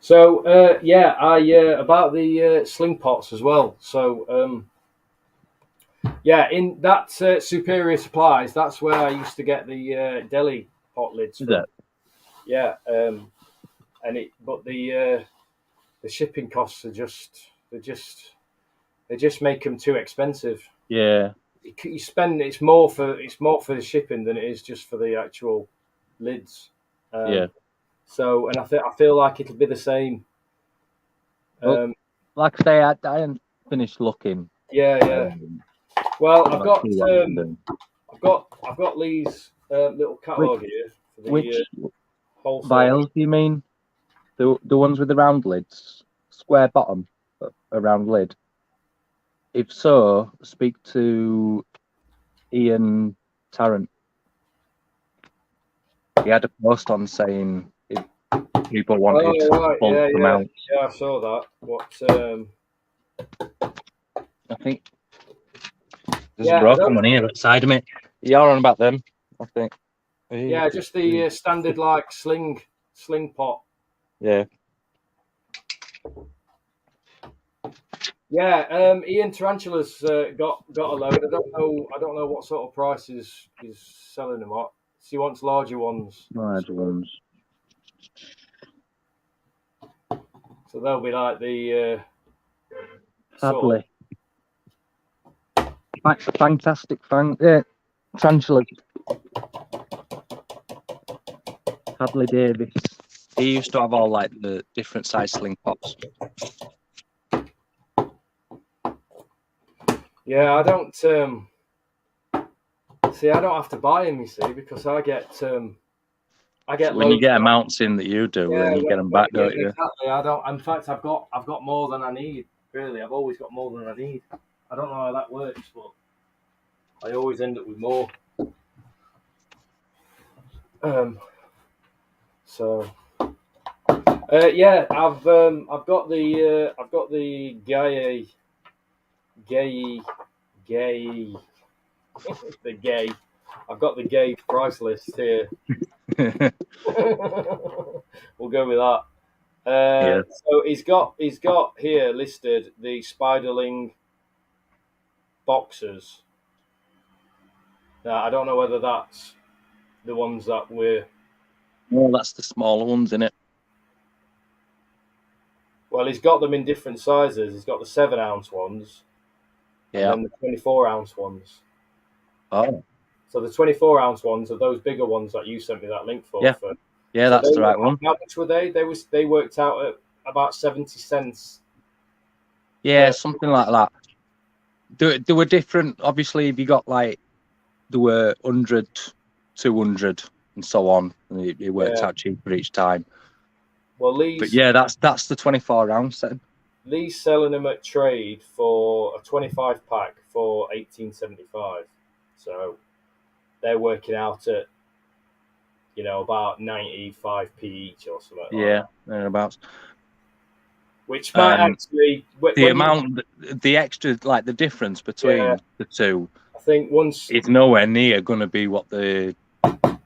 Speaker 1: So about the sling pots as well. So in that Superior Supplies, that's where I used to get the deli pot lids from. Yeah, but the shipping costs are they just make them too expensive.
Speaker 2: Yeah,
Speaker 1: it's more for the shipping than it is just for the actual lids. So, and I feel like it'll be the same.
Speaker 2: Well, like I say, I didn't finish looking.
Speaker 1: Yeah. Well,
Speaker 2: I'm not sure what you can do.
Speaker 1: I've got Lee's little catalogue here for the
Speaker 2: Which
Speaker 1: wholesale.
Speaker 2: vials do you mean? The ones with the round lids, square bottom, a round lid. If so, speak to Ian Tarrant. He had a post on saying if people wanted bulk amounts.
Speaker 1: Yeah, I saw that. What?
Speaker 2: I think there's a broken one here outside of me. You're on about them, I think.
Speaker 1: Yeah, just the standard like sling pot.
Speaker 2: Yeah.
Speaker 1: Yeah, Ian Tarantula's got a load. I don't know what sort of price he's selling them at. He wants larger ones.
Speaker 2: Larger ones.
Speaker 1: So they'll be like the
Speaker 2: Hadley. Fantastic Tarantulas. Hadley Davis. He used to have all like the different size sling pots.
Speaker 1: Yeah, I don't see. I don't have to buy them, you see, because I get
Speaker 2: So when you get amounts in that you do, then you get them back, don't you?
Speaker 1: Exactly. I don't. In fact, I've got more than I need. Really, I've always got more than I need. I don't know how that works, but I always end up with more. So yeah, I've got the gay the gay. I've got the gay price list here. We'll go with that.
Speaker 2: Yeah.
Speaker 1: So he's got here listed the Spiderling boxes. Now I don't know whether that's the ones that we're.
Speaker 2: Well, that's the smaller ones, isn't it?
Speaker 1: Well, he's got them in different sizes. He's got the 7-ounce ones,
Speaker 2: Yeah,
Speaker 1: and then the 24-ounce ones.
Speaker 2: Oh,
Speaker 1: So the 24-ounce ones are those bigger ones that you sent me that link for.
Speaker 2: Yeah. yeah,
Speaker 1: So
Speaker 2: that's the right one.
Speaker 1: How much were they? They worked out at about 70 cents.
Speaker 2: Yeah, something like that. There were different. Obviously, if you got like there were 100, 200, and so on, and it worked out cheaper each time.
Speaker 1: Well, Lee's,
Speaker 2: But yeah, that's the 24-ounce then.
Speaker 1: Lee's selling them at trade for a 25 pack for $18.75. So they're working out at about 95p each or something.
Speaker 2: Yeah,
Speaker 1: like that.
Speaker 2: thereabouts.
Speaker 1: Which might actually
Speaker 2: the extra, like the difference between the two.
Speaker 1: I think once
Speaker 2: it's nowhere near going to be what the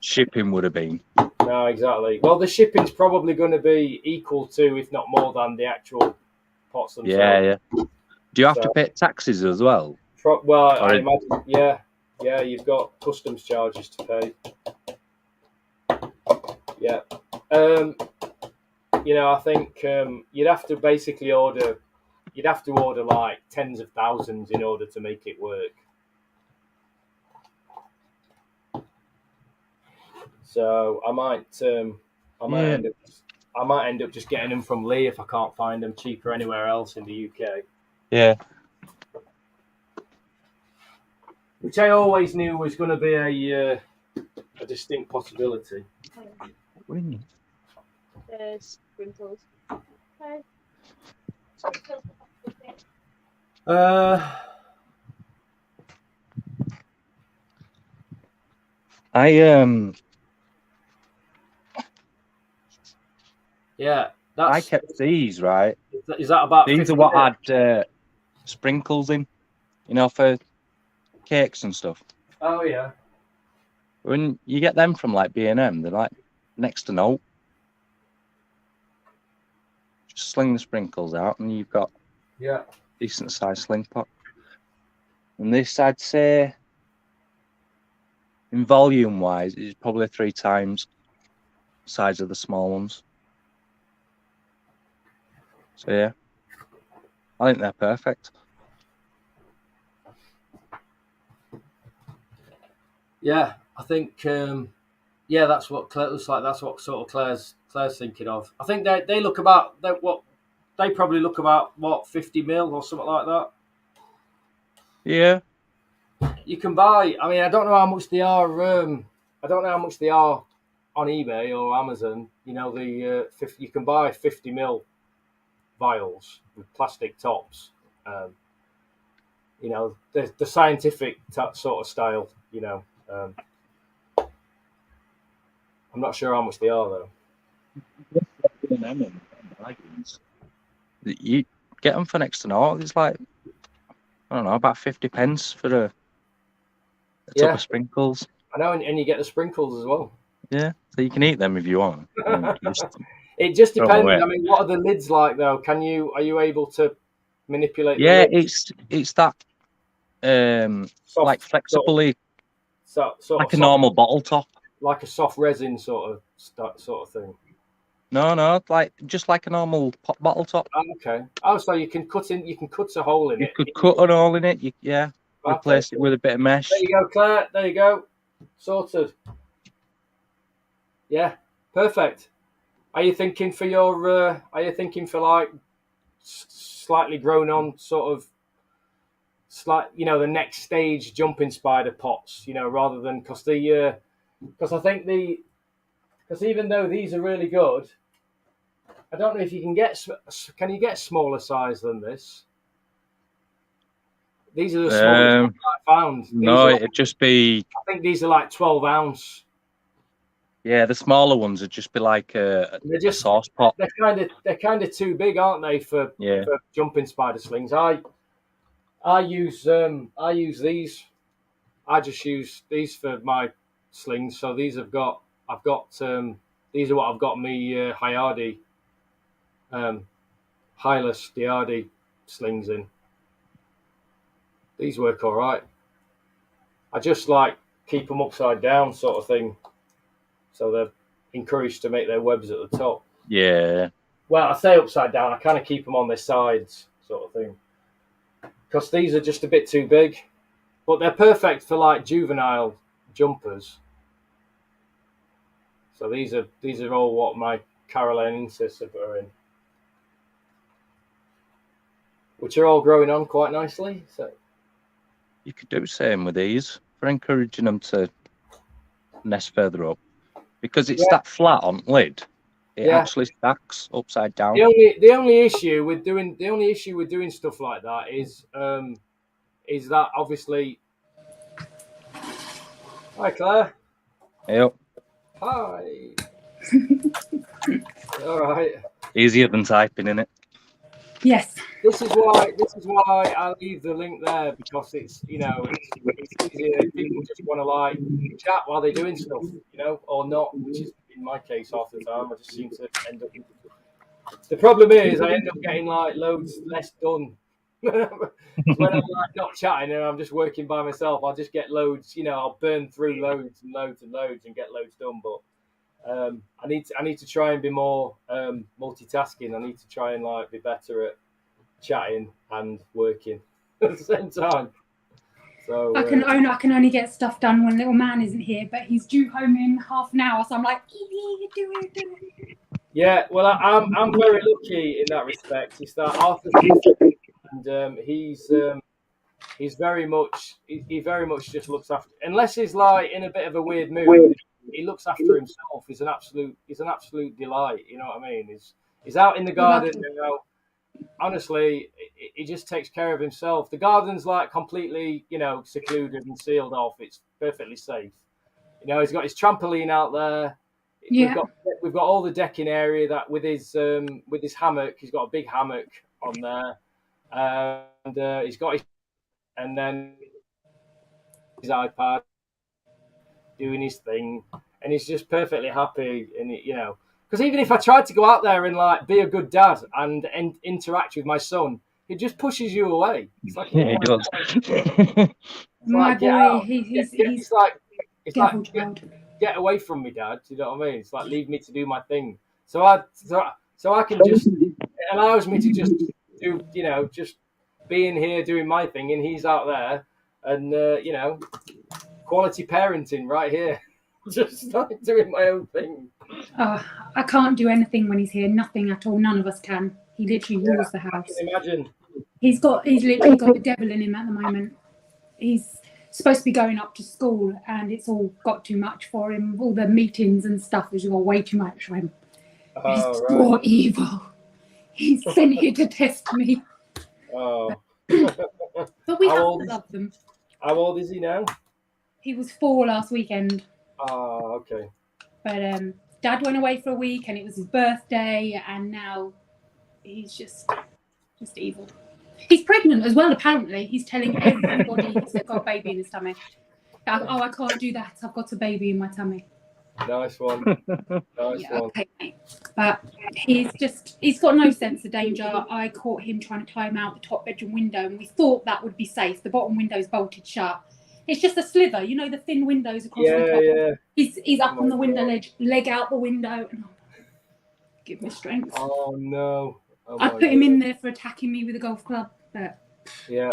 Speaker 2: shipping would have been.
Speaker 1: No, exactly. Well, the shipping's probably going to be equal to, if not more than, the actual pots themselves.
Speaker 2: Yeah. Do you have to pay taxes as well?
Speaker 1: I imagine, yeah, you've got customs charges to pay. Yeah. I think you'd have to basically order like tens of thousands in order to make it work. So I might end up just getting them from Lee if I can't find them cheaper anywhere else in the UK.
Speaker 2: Yeah.
Speaker 1: Which I always knew was going to be a distinct possibility.
Speaker 4: There's Frills. Okay. Yeah,
Speaker 2: I kept these, right?
Speaker 1: Is that about?
Speaker 2: These are what had sprinkles in, for cakes and stuff.
Speaker 1: Oh yeah.
Speaker 2: When you get them from like B&M, they're like next to no. Just sling the sprinkles out, and you've got decent sized sling pot. And this, I'd say, in volume wise, is probably 3 times the size of the small ones. So yeah, I think they're perfect.
Speaker 1: Yeah, I think that's what Claire looks like. That's what sort of Claire's thinking of. I think they look about they probably look about 50 mil or something like that.
Speaker 2: Yeah,
Speaker 1: you can buy. I mean, I don't know how much they are. I don't know how much they are on eBay or Amazon. You know, you can buy 50 ml vials with plastic tops. You know, the scientific sort of style. You know, I'm not sure how much they are though.
Speaker 2: You get them for next to naught. It's like, I don't know, about 50 pence for a tub of sprinkles.
Speaker 1: I know, and you get the sprinkles as well.
Speaker 2: Yeah, so you can eat them if you want.
Speaker 1: It just depends. I mean, what are the lids like though? Are you able to manipulate?
Speaker 2: Yeah,
Speaker 1: the lids?
Speaker 2: it's that soft, like flexibly,
Speaker 1: sort
Speaker 2: like
Speaker 1: of
Speaker 2: a normal bottle top,
Speaker 1: like a soft resin sort of thing.
Speaker 2: No, like just like a normal pop bottle top.
Speaker 1: Oh, okay. Oh, so you can cut a hole in it.
Speaker 2: You could cut a hole in it. Replace it with a bit of mesh.
Speaker 1: There you go, Claire. There you go. Sorted. Yeah, perfect. Are you thinking for your? Are you thinking for like slightly grown on sort of, the next stage jumping spider pots? You know, rather than because I think because even though these are really good, I don't know if you can get smaller size than this. These are the smallest I found.
Speaker 2: It'd just be.
Speaker 1: I think these are like 12 ounce.
Speaker 2: Yeah, the smaller ones would just be like a sauce pot.
Speaker 1: They're kind of too big, aren't they, for jumping spider slings? I use these. I just use these for my slings. So these these are what I've got me Hyardi, Hylas Diardi slings in. These work all right. I just like keep them upside down sort of thing. So they're encouraged to make their webs at the top.
Speaker 2: Yeah.
Speaker 1: Well, I say upside down. I kind of keep them on their sides sort of thing. Because these are just a bit too big. But they're perfect for like juvenile jumpers. So these are all what my Carolinensis are in. Which are all growing on quite nicely. So
Speaker 2: you could do the same with these for encouraging them to nest further up. Because it's that flat on lid, it actually stacks upside down.
Speaker 1: The only issue with doing stuff like that is that obviously. Hi, Claire.
Speaker 2: Yep.
Speaker 1: Hi. All right.
Speaker 2: Easier than typing, isn't it?
Speaker 5: Yes.
Speaker 1: This is why I leave the link there, because it's easier if people just want to like chat while they're doing stuff, or not, which is in my case half the time. I just seem to end up. The problem is I end up getting like loads less done. When I'm like not chatting and I'm just working by myself, I'll just get loads. I'll burn through loads and loads and loads and get loads done. But I need to try and be more multitasking. I need to try and like be better at chatting and working at the same time. So
Speaker 5: I can only get stuff done when little man isn't here, but he's due home in half an hour, so I'm like, do it.
Speaker 1: Yeah, well, I'm very lucky in that respect. It's that Arthur's and he's very much he very much just looks after, unless he's like in a bit of a weird mood. He looks after himself. He's an absolute delight. You know what I mean? He's out in the garden. Honestly, he just takes care of himself. The garden's like completely, secluded and sealed off. It's perfectly safe. He's got his trampoline out there.
Speaker 5: Yeah.
Speaker 1: We've got all the decking area that with his hammock. He's got a big hammock on there, and he's got and then his iPad doing his thing, and he's just perfectly happy. And because even if I tried to go out there and like be a good dad and interact with my son, it just pushes you away. It's like,
Speaker 2: yeah, it does.
Speaker 5: My boy, he's
Speaker 1: like
Speaker 5: child.
Speaker 1: Get away from me, Dad. Do you know what I mean? It's like leave me to do my thing. So I can just, it allows me to just do, just being here doing my thing, and he's out there, and quality parenting right here. Just like doing my own thing.
Speaker 5: I can't do anything when he's here. Nothing at all. None of us can. He literally rules the house.
Speaker 1: I can imagine.
Speaker 5: He's literally got the devil in him at the moment. He's supposed to be going up to school, and it's all got too much for him. All the meetings and stuff has got way too much for him. He's
Speaker 1: Oh, right.
Speaker 5: more evil. He's sent here to test me.
Speaker 1: Oh.
Speaker 5: But we
Speaker 1: How
Speaker 5: have
Speaker 1: old
Speaker 5: to
Speaker 1: is-
Speaker 5: love them.
Speaker 1: How old is he now?
Speaker 5: He was 4 last weekend.
Speaker 1: Oh, okay.
Speaker 5: But Dad went away for a week, and it was his birthday, and now he's just evil. He's pregnant as well, apparently. He's telling everybody he's got a baby in his tummy. Oh, I can't do that. I've got a baby in my tummy.
Speaker 1: Nice one. Nice
Speaker 5: Yeah,
Speaker 1: one.
Speaker 5: okay, mate. But he's got no sense of danger. I caught him trying to climb out the top bedroom window, and we thought that would be safe. The bottom window's bolted shut. It's just a sliver, you know, the thin windows across the top.
Speaker 1: Yeah.
Speaker 5: He's up
Speaker 1: Oh
Speaker 5: on the
Speaker 1: my
Speaker 5: window
Speaker 1: God.
Speaker 5: ledge, leg out the window. And give me strength.
Speaker 1: Oh no. Oh,
Speaker 5: I
Speaker 1: my
Speaker 5: put him
Speaker 1: God.
Speaker 5: in there for attacking me with a golf club. But
Speaker 1: Yeah.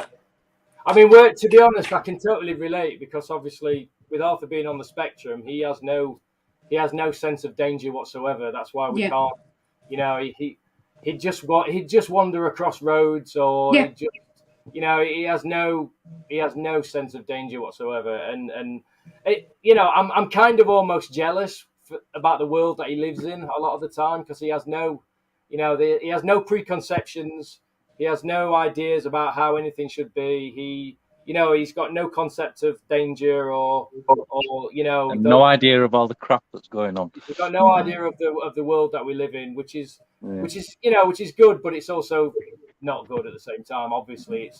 Speaker 1: I mean, to be honest, I can totally relate because obviously, with Arthur being on the spectrum, he has no sense of danger whatsoever. That's why we
Speaker 5: Yeah.
Speaker 1: can't. You know, he'd just wander across roads, or
Speaker 5: Yeah.
Speaker 1: he'd just, you know, he has no sense of danger whatsoever. And it, you know, I'm kind of almost jealous about the world that he lives in a lot of the time because he has no, you know, he has no preconceptions. He has no ideas about how anything should be. You know, he's got no concept of danger or you know,
Speaker 2: And no idea of all the crap that's going on.
Speaker 1: he's got no idea of the world that we live in, which is you know, which is good, but it's also not good at the same time. Obviously,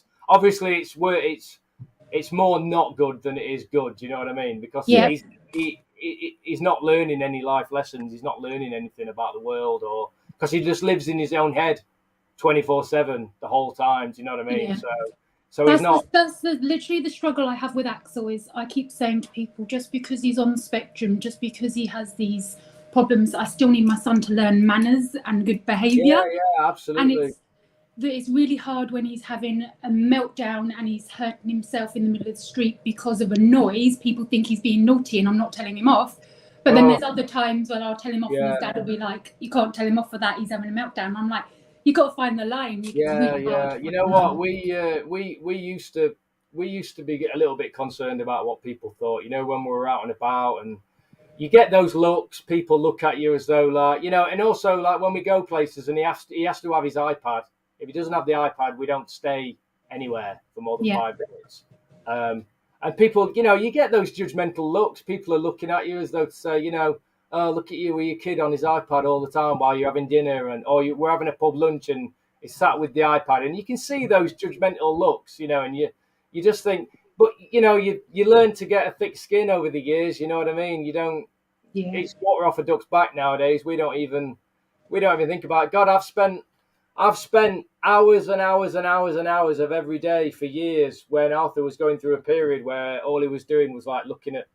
Speaker 1: it's more not good than it is good. Do you know what I mean? Because
Speaker 5: Yeah.
Speaker 1: he's not learning any life lessons. He's not learning anything about the world, or because he just lives in his own head 24/7 the whole time. Do you know what I mean?
Speaker 5: Yeah.
Speaker 1: So he's not.
Speaker 5: That's literally the struggle I have with Axel. Is I keep saying to people, just because he's on the spectrum, just because he has these problems, I still need my son to learn manners and good behaviour.
Speaker 1: Yeah, absolutely.
Speaker 5: And it's really hard when he's having a meltdown and he's hurting himself in the middle of the street because of a noise. People think he's being naughty, and I'm not telling him off. But then there's other times when I'll tell him off, and his dad will be like, "You can't tell him off for that. He's having a meltdown." I'm like, you got to find the line.
Speaker 1: Yeah. You know what? We used to be a little bit concerned about what people thought. You know, when we were out and about, and you get those looks. People look at you as though, like, you know, and also like when we go places, and he has to have his iPad. If he doesn't have the iPad, we don't stay anywhere for more than 5 minutes. And people, you know, you get those judgmental looks. People are looking at you as though to say, you know, oh, look at you with your kid on his iPad all the time while you're having dinner, we're having a pub lunch and he's sat with the iPad, and you can see those judgmental looks, you know, and you just think, but you know, you learn to get a thick skin over the years, you know what I mean? You don't.
Speaker 5: Yeah.
Speaker 1: It's water off a duck's back nowadays. We don't even think about it. God, I've spent hours and hours and hours and hours of every day for years when Arthur was going through a period where all he was doing was like looking at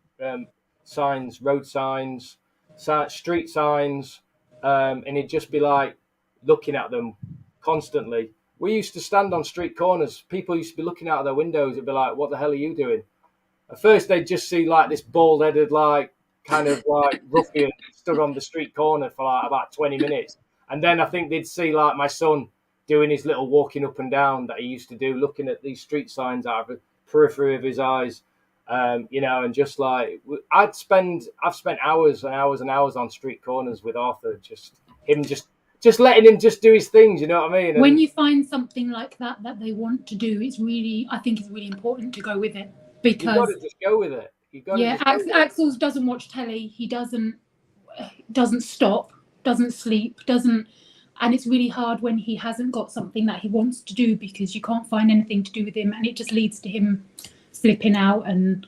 Speaker 1: signs, road signs, street signs, and he'd just be like looking at them constantly. We used to stand on street corners. People used to be looking out of their windows and be like, "What the hell are you doing?" At first, they'd just see like this bald-headed, like kind of like ruffian stood on the street corner for like about 20 minutes. And then I think they'd see like my son doing his little walking up and down that he used to do, looking at these street signs out of the periphery of his eyes, you know, and just like I've spent hours and hours and hours on street corners with Arthur, just letting him just do his things, you know what I mean? And
Speaker 5: when you find something like that they want to do, I think it's really important to go with it, because
Speaker 1: you've got to just go with it.
Speaker 5: Axel doesn't watch telly. He doesn't stop, doesn't sleep, and it's really hard when he hasn't got something that he wants to do, because you can't find anything to do with him, and it just leads to him flipping out. And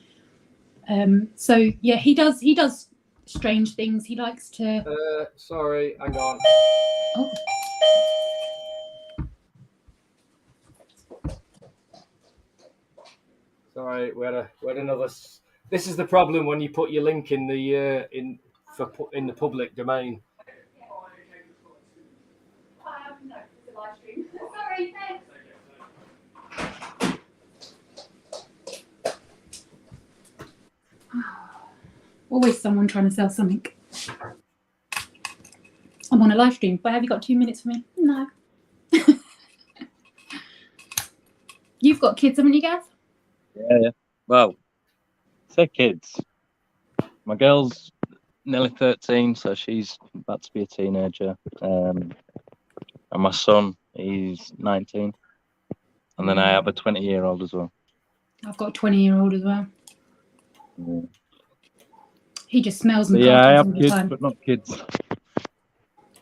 Speaker 5: so yeah, he does strange things. He likes to
Speaker 1: sorry, hang on.
Speaker 5: oh.
Speaker 1: Sorry, we had another. This is the problem when you put your link in the in the public domain.
Speaker 5: Sorry, thanks. Always someone trying to sell something. I'm on a live stream, but have you got 2 minutes for me? No. You've got kids, haven't you, Gav?
Speaker 2: Yeah. Well, Say kids. My girl's nearly 13, so she's about to be a teenager. And my son, he's 19. And then I have a 20-year-old as well.
Speaker 5: I've got a 20-year-old as well.
Speaker 2: Yeah.
Speaker 5: He just smells
Speaker 2: But
Speaker 5: and
Speaker 2: yeah, I
Speaker 5: cartoons
Speaker 2: have
Speaker 5: all the
Speaker 2: kids,
Speaker 5: time.
Speaker 2: but not kids.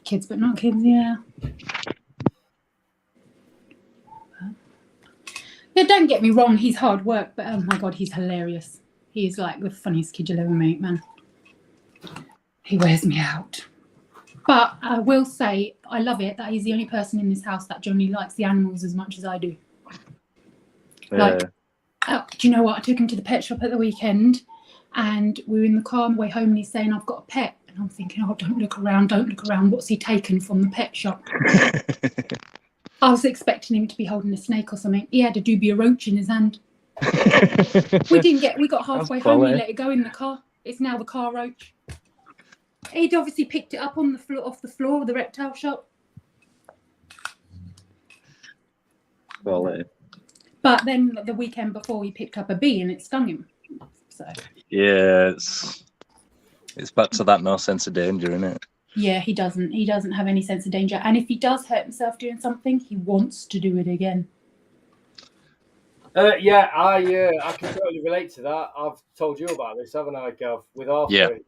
Speaker 5: Kids, but not kids, yeah. Yeah, don't get me wrong, he's hard work, but oh my God, he's hilarious. He's like the funniest kid you'll ever meet, man. He wears me out. But I will say, I love it that he's the only person in this house that generally likes the animals as much as I do.
Speaker 2: Yeah.
Speaker 5: Like, do you know what? I took him to the pet shop at the weekend and we were in the car on the way home and he's saying, I've got a pet. And I'm thinking, oh, don't look around. What's he taken from the pet shop? I was expecting him to be holding a snake or something. He had a dubia roach in his hand. We got halfway home, he let it go in the car. It's now the car roach. He'd obviously picked it up on the floor, off the floor of the reptile shop.
Speaker 2: Quality.
Speaker 5: But then the weekend before, he picked up a bee and it stung him. So
Speaker 2: yeah, it's back to that no sense of danger, isn't it?
Speaker 5: yeah, he doesn't have any sense of danger. And if he does hurt himself doing something, he wants to do it again.
Speaker 1: Yeah, I can totally relate to that. I've told you about this, haven't I, Gav? With Arthur,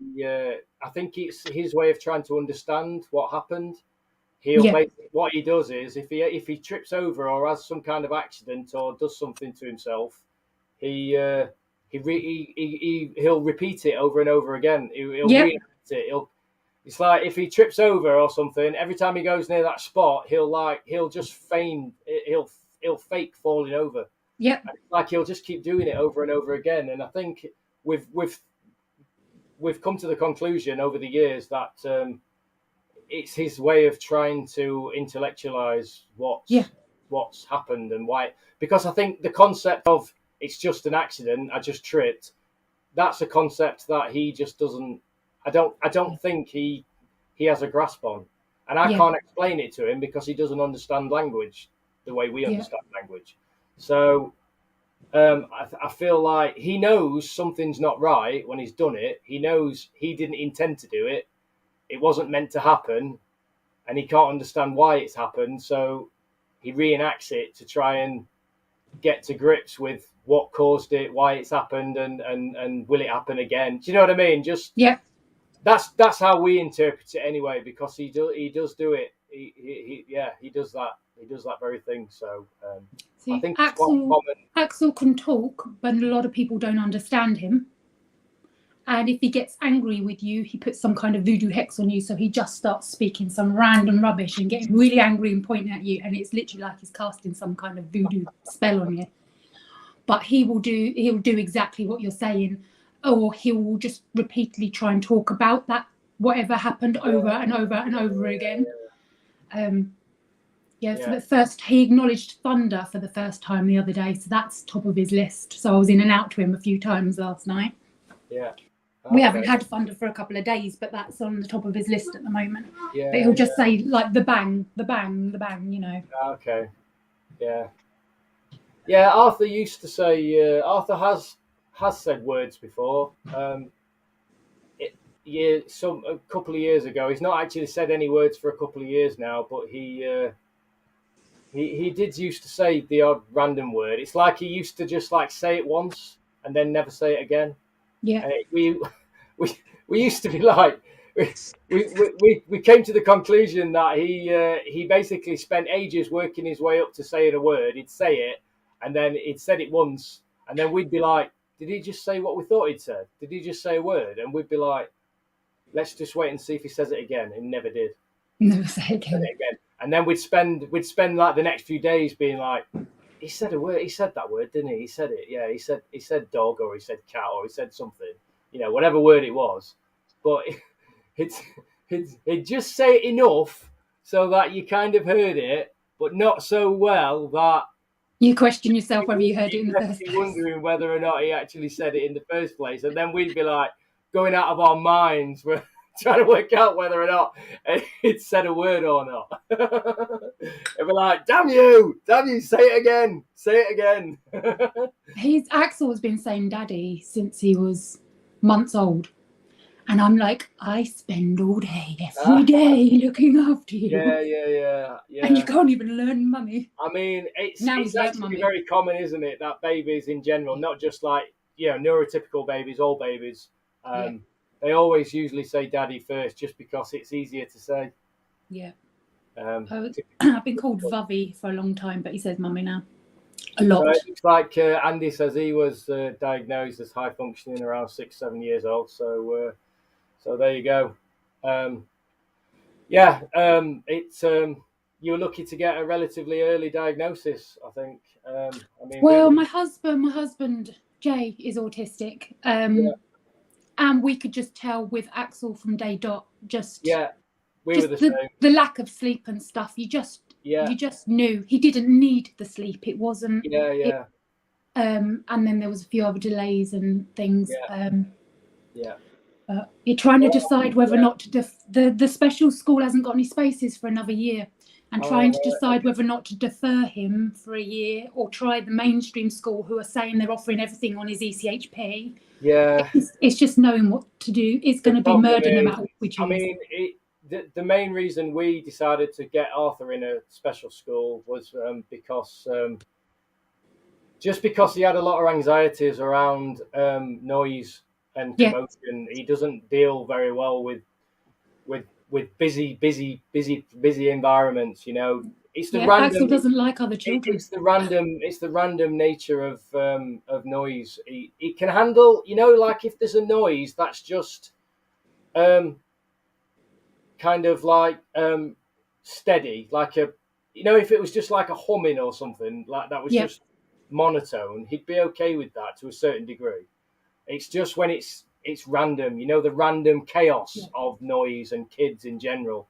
Speaker 1: I think it's his way of trying to understand what happened. What he does is if he trips over or has some kind of accident or does something to himself, he'll repeat it over and over again. He'll reenact it. It's like if he trips over or something, every time he goes near that spot, he'll just feign. He'll fake falling over.
Speaker 5: Yeah,
Speaker 1: like he'll just keep doing it over and over again. And I think we've come to the conclusion over the years that it's his way of trying to intellectualize what's happened and why. Because I think the concept of it's just an accident, I just tripped, that's a concept that he just doesn't. I don't think he has a grasp on, and I can't explain it to him because he doesn't understand language the way we understand language. So I feel like he knows something's not right when he's done it. He knows he didn't intend to do it. It wasn't meant to happen, and he can't understand why it's happened. So he reenacts it to try and get to grips with what caused it, why it's happened, and will it happen again? Do you know what I mean? That's how we interpret it anyway, because he does do it. He does that. He does that very thing. So I think
Speaker 5: Axel can talk, but a lot of people don't understand him. And if he gets angry with you, he puts some kind of voodoo hex on you. So he just starts speaking some random rubbish and getting really angry and pointing at you. And it's literally like he's casting some kind of voodoo spell on you. But he'll do exactly what you're saying, or he will just repeatedly try and talk about that whatever happened over and over and over again. For the first, he acknowledged thunder for the first time the other day, so that's top of his list. So I was in and out to him a few times last night.
Speaker 1: Yeah.
Speaker 5: We haven't had thunder for a couple of days, but that's on the top of his list at the moment. Yeah, but he'll just say like the bang, the bang, the bang, you know.
Speaker 1: Okay. Yeah. Yeah, Arthur used to say. Arthur has said words before. A couple of years ago, he's not actually said any words for a couple of years now, but he did used to say the odd random word. It's like he used to just like say it once and then never say it again.
Speaker 5: Yeah.
Speaker 1: We used to be like we came to the conclusion that he basically spent ages working his way up to saying a word. He'd say it, and then he'd said it once, and then we'd be like, did he just say what we thought he'd said? Did he just say a word? And we'd be like, let's just wait and see if he says it again. And he never did.
Speaker 5: Never say it again.
Speaker 1: And then we'd spend like the next few days being like, he said a word. He said that word, didn't he? He said it. Yeah, he said dog, or he said cat, or he said something. You know, whatever word it was. But he'd just say it enough so that you kind of heard it, but not so well that
Speaker 5: you question yourself whether you heard it in the first place.
Speaker 1: Wondering whether or not he actually said it in the first place. And then we'd be like going out of our minds trying to work out whether or not he'd said a word or not. It'd be like, damn you, say it again.
Speaker 5: Axel has been saying daddy since he was months old. And I'm like, I spend all day, every day looking after you.
Speaker 1: Yeah.
Speaker 5: And you can't even learn mummy.
Speaker 1: I mean, it's
Speaker 5: He's
Speaker 1: actually
Speaker 5: mummy.
Speaker 1: very common, isn't it, that babies in general, not just like, neurotypical babies, all babies, they always usually say daddy first just because it's easier to say.
Speaker 5: Yeah.
Speaker 1: I've
Speaker 5: I've been called Vuvvy for a long time, but he says mummy now. A lot.
Speaker 1: So it looks like Andy says he was diagnosed as high functioning around 6-7 years old. So there you go. It's you were lucky to get a relatively early diagnosis, I think.
Speaker 5: Well, my husband Jay is autistic, and we could just tell with Axel from day dot.
Speaker 1: We were the same.
Speaker 5: The lack of sleep and stuff. You just knew he didn't need the sleep. It wasn't. And then there was a few other delays and things. But you're trying to decide whether or not to the special school hasn't got any spaces for another yeyear, and trying to decide whether or not to defer him for a year or try the mainstream school, who are saying they're offering everything on his ECHP.
Speaker 1: Yeah,
Speaker 5: it's just knowing what to do. It's going to be murder no matter what we choose.
Speaker 1: I mean, the main reason we decided to get Arthur in a special school was because he had a lot of anxieties around noise and commotion. He doesn't deal very well with busy environments. It's the random.
Speaker 5: Axel doesn't like other children.
Speaker 1: It's the random nature of noise. He can handle. Like if there's a noise that's just kind of like steady, like if it was just like a humming or something like that was just monotone, he'd be okay with that to a certain degree. It's just when it's random, the random chaos of noise and kids in general.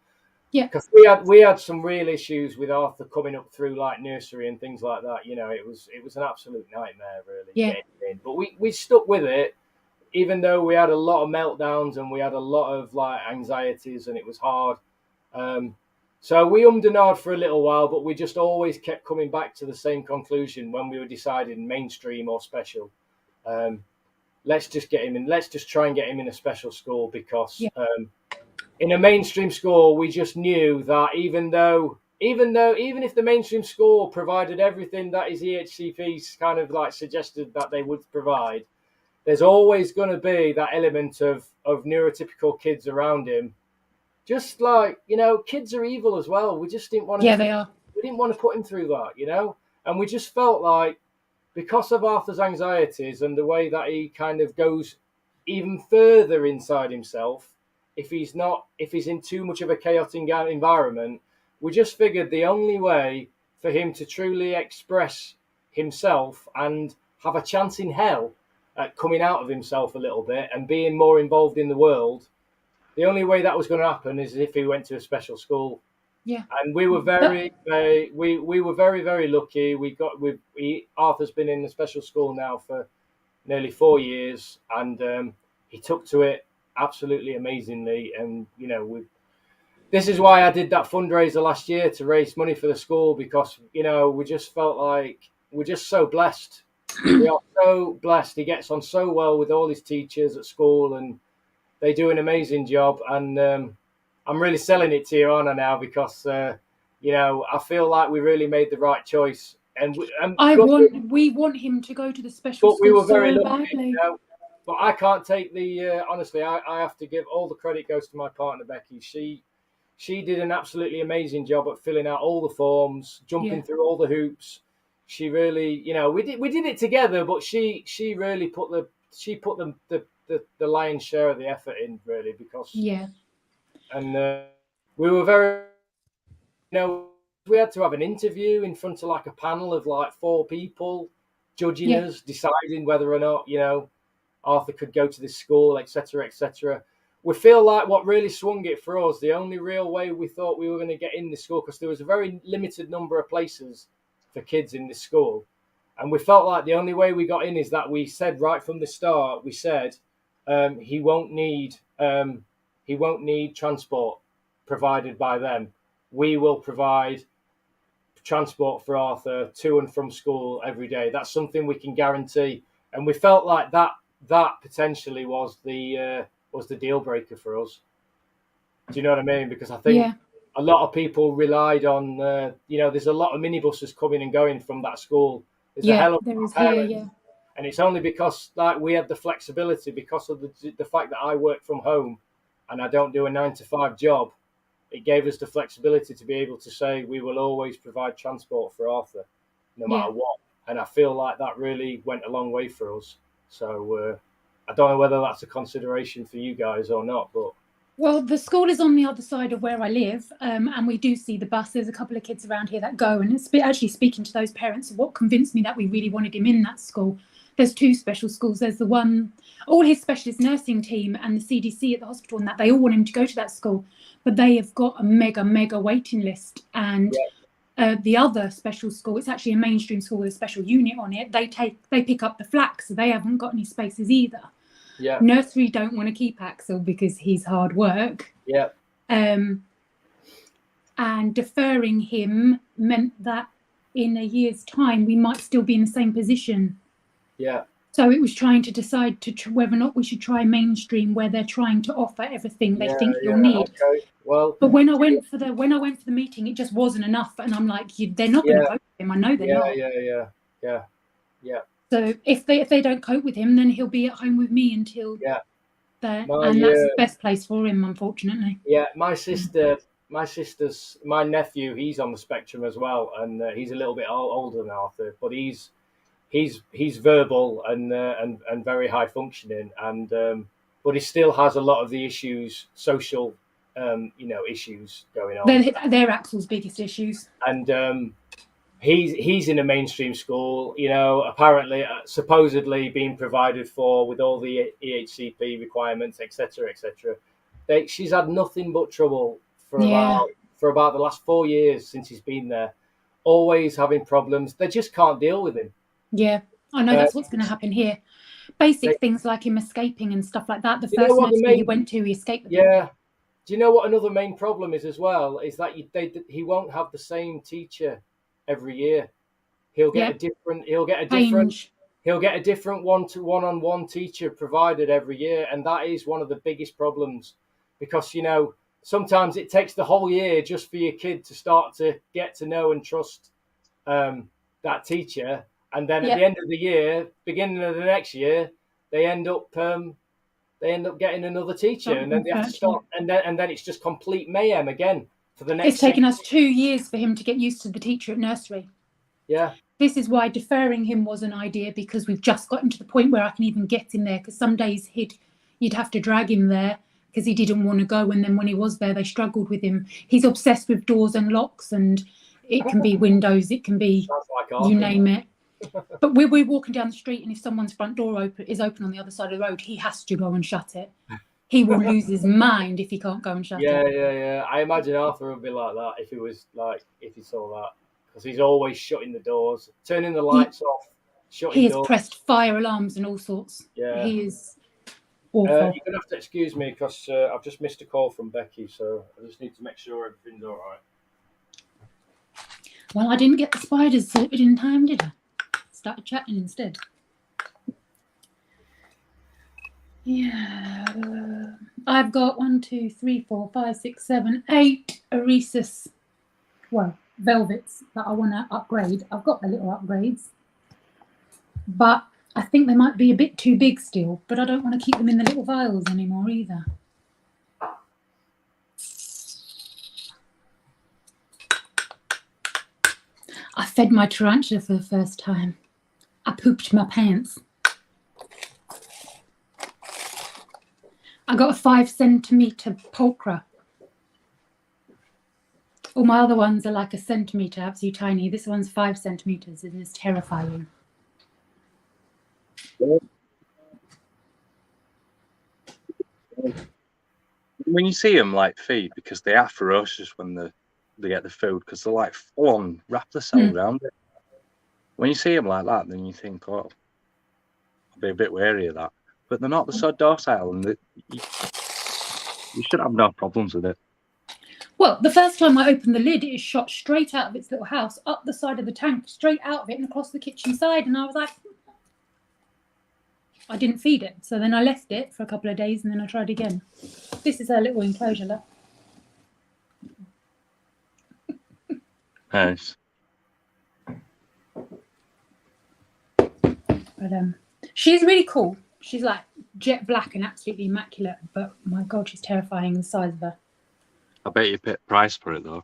Speaker 1: Yeah, because we had some real issues with Arthur coming up through like nursery and things like that. It was an absolute nightmare, really.
Speaker 5: Yeah.
Speaker 1: But we stuck with it, even though we had a lot of meltdowns and we had a lot of like anxieties and it was hard. So we ummed and ahed for a little while, but we just always kept coming back to the same conclusion when we were deciding mainstream or special. Let's just get him in. Let's just try and get him in a special school because in a mainstream school, we just knew that even if the mainstream school provided everything that his EHCPs kind of like suggested that they would provide, there's always going to be that element of neurotypical kids around him. Just like, kids are evil as well. We just didn't want to.
Speaker 5: Yeah, they are.
Speaker 1: We didn't want to put him through that, and we just felt like, because of Arthur's anxieties and the way that he kind of goes even further inside himself, if he's in too much of a chaotic environment, we just figured the only way for him to truly express himself and have a chance in hell at coming out of himself a little bit and being more involved in the world, the only way that was going to happen is if he went to a special school.
Speaker 5: Yeah,
Speaker 1: and we were very very lucky. Arthur's been in the special school now for nearly 4 years, and he took to it absolutely amazingly. And this is why I did that fundraiser last year to raise money for the school, because we just felt like we're just so blessed. We are so blessed. He gets on so well with all his teachers at school, and they do an amazing job. And I'm really selling it to your honour now because, I feel like we really made the right choice. And
Speaker 5: we want him to go to the special school.
Speaker 1: But we were very
Speaker 5: so
Speaker 1: lucky,
Speaker 5: badly.
Speaker 1: But I can't take honestly, I have to give all the credit goes to my partner, Becky. She did an absolutely amazing job at filling out all the forms, jumping through all the hoops. She really, we did it together, but she really put the lion's share of the effort in, really, because and we were very, we had to have an interview in front of like a panel of like 4 people judging us, deciding whether or not Arthur could go to this school, etc., etc. We feel like what really swung it for us, the only real way we thought we were going to get in this school, because there was a very limited number of places for kids in this school, and we felt like the only way we got in is that we said right from the start, we said he won't need he won't need transport provided by them. We will provide transport for Arthur to and from school every day. That's something we can guarantee, and we felt like that potentially was the deal breaker for us. Do you know what I mean? Because I think a lot of people relied on there's a lot of minibuses coming and going from that school. There's a hell of
Speaker 5: there
Speaker 1: a
Speaker 5: is
Speaker 1: parents,
Speaker 5: here,
Speaker 1: and it's only because like we had the flexibility because of the fact that I work from home and I don't do a 9 to 5 job. It gave us the flexibility to be able to say we will always provide transport for Arthur, no matter what. And I feel like that really went a long way for us. So I don't know whether that's a consideration for you guys or not, but.
Speaker 5: Well, the school is on the other side of where I live, and we do see the bus. There's a couple of kids around here that go, and it's actually speaking to those parents. What convinced me that we really wanted him in that school. There's 2 special schools. There's the one, all his specialist nursing team and the CDC at the hospital, and that they all want him to go to that school, but they have got a mega waiting list. And the other special school, it's actually a mainstream school with a special unit on it. They pick up the flack, so they haven't got any spaces either.
Speaker 1: Yeah.
Speaker 5: Nursery don't want to keep Axel because he's hard work.
Speaker 1: Yeah.
Speaker 5: And deferring him meant that in a year's time we might still be in the same position.
Speaker 1: Yeah.
Speaker 5: So it was trying to decide whether or not we should try mainstream, where they're trying to offer everything they think you'll need.
Speaker 1: Okay. Well,
Speaker 5: but when I went for the meeting, it just wasn't enough, and I'm like, they're not going to cope with him. I know they're not.
Speaker 1: Yeah.
Speaker 5: So if they don't cope with him, then he'll be at home with me until there, and that's the best place for him, unfortunately.
Speaker 1: Yeah, my nephew, he's on the spectrum as well, and he's a little bit older than Arthur, but he's verbal and very high functioning, and but he still has a lot of the issues, social issues going on.
Speaker 5: They're Axel's biggest issues,
Speaker 1: and he's in a mainstream school, apparently supposedly being provided for with all the EHCP requirements, etc. She's had nothing but trouble for about the last 4 years since he's been there, always having problems. They just can't deal with him.
Speaker 5: Yeah, I know that's what's going to happen here. Basic things like him escaping and stuff like that. The first nursery he went to, he escaped.
Speaker 1: Yeah. Do you know what another main problem is as well? Is that he won't have the same teacher every year. He'll get a different one-on-one teacher provided every year, and that is one of the biggest problems, because sometimes it takes the whole year just for your kid to start to get to know and trust that teacher, and then at the end of the year, beginning of the next year, they end up getting another teacher, and then they have to start, and then it's just complete mayhem again for the next.
Speaker 5: It's taken us 2 years for him to get used to the teacher at nursery.
Speaker 1: Yeah.
Speaker 5: This is why deferring him was an idea, because we've just gotten to the point where I can even get him there, because some days you'd have to drag him there because he didn't want to go, and then when he was there, they struggled with him. He's obsessed with doors and locks, and it can be windows, it can be you name it. But we're walking down the street, and if someone's front door is open on the other side of the road, he has to go and shut it. He will lose his mind if he can't go and shut it.
Speaker 1: Yeah. I imagine Arthur would be like that if he saw that, because he's always shutting the doors, turning the lights off, shutting
Speaker 5: He
Speaker 1: doors.
Speaker 5: has pressed fire alarms and all sorts.
Speaker 1: Yeah.
Speaker 5: He is awful.
Speaker 1: You're going to have to excuse me because I've just missed a call from Becky, so I just need to make sure everything's all right.
Speaker 5: Well, I didn't get the spiders sorted in time, did I? Started chatting instead. Yeah. I've got 1, 2, 3, 4, 5, 6, 7, 8 Aresis, velvets that I want to upgrade. I've got the little upgrades, but I think they might be a bit too big still, but I don't want to keep them in the little vials anymore either. I fed my tarantula for the first time. I pooped my pants. I got a 5 centimetre pulcra. All my other ones are like a centimetre, absolutely tiny. This one's 5 centimetres and is terrifying.
Speaker 2: When you see them feed, because they are ferocious when they get the food, because they're full on wrap themselves around it. When you see them like that, then you think, I'll be a bit wary of that. But they're not. They're so docile, and You should have no problems with it.
Speaker 5: Well, the first time I opened the lid, it shot straight out of its little house, up the side of the tank, straight out of it and across the kitchen side. And I was like, I didn't feed it. So then I left it for a couple of days and then I tried again. This is her little enclosure, look.
Speaker 2: Nice.
Speaker 5: But she's really cool. She's like jet black and absolutely immaculate. But my God, she's terrifying, the size of her.
Speaker 2: I bet you paid price for it though.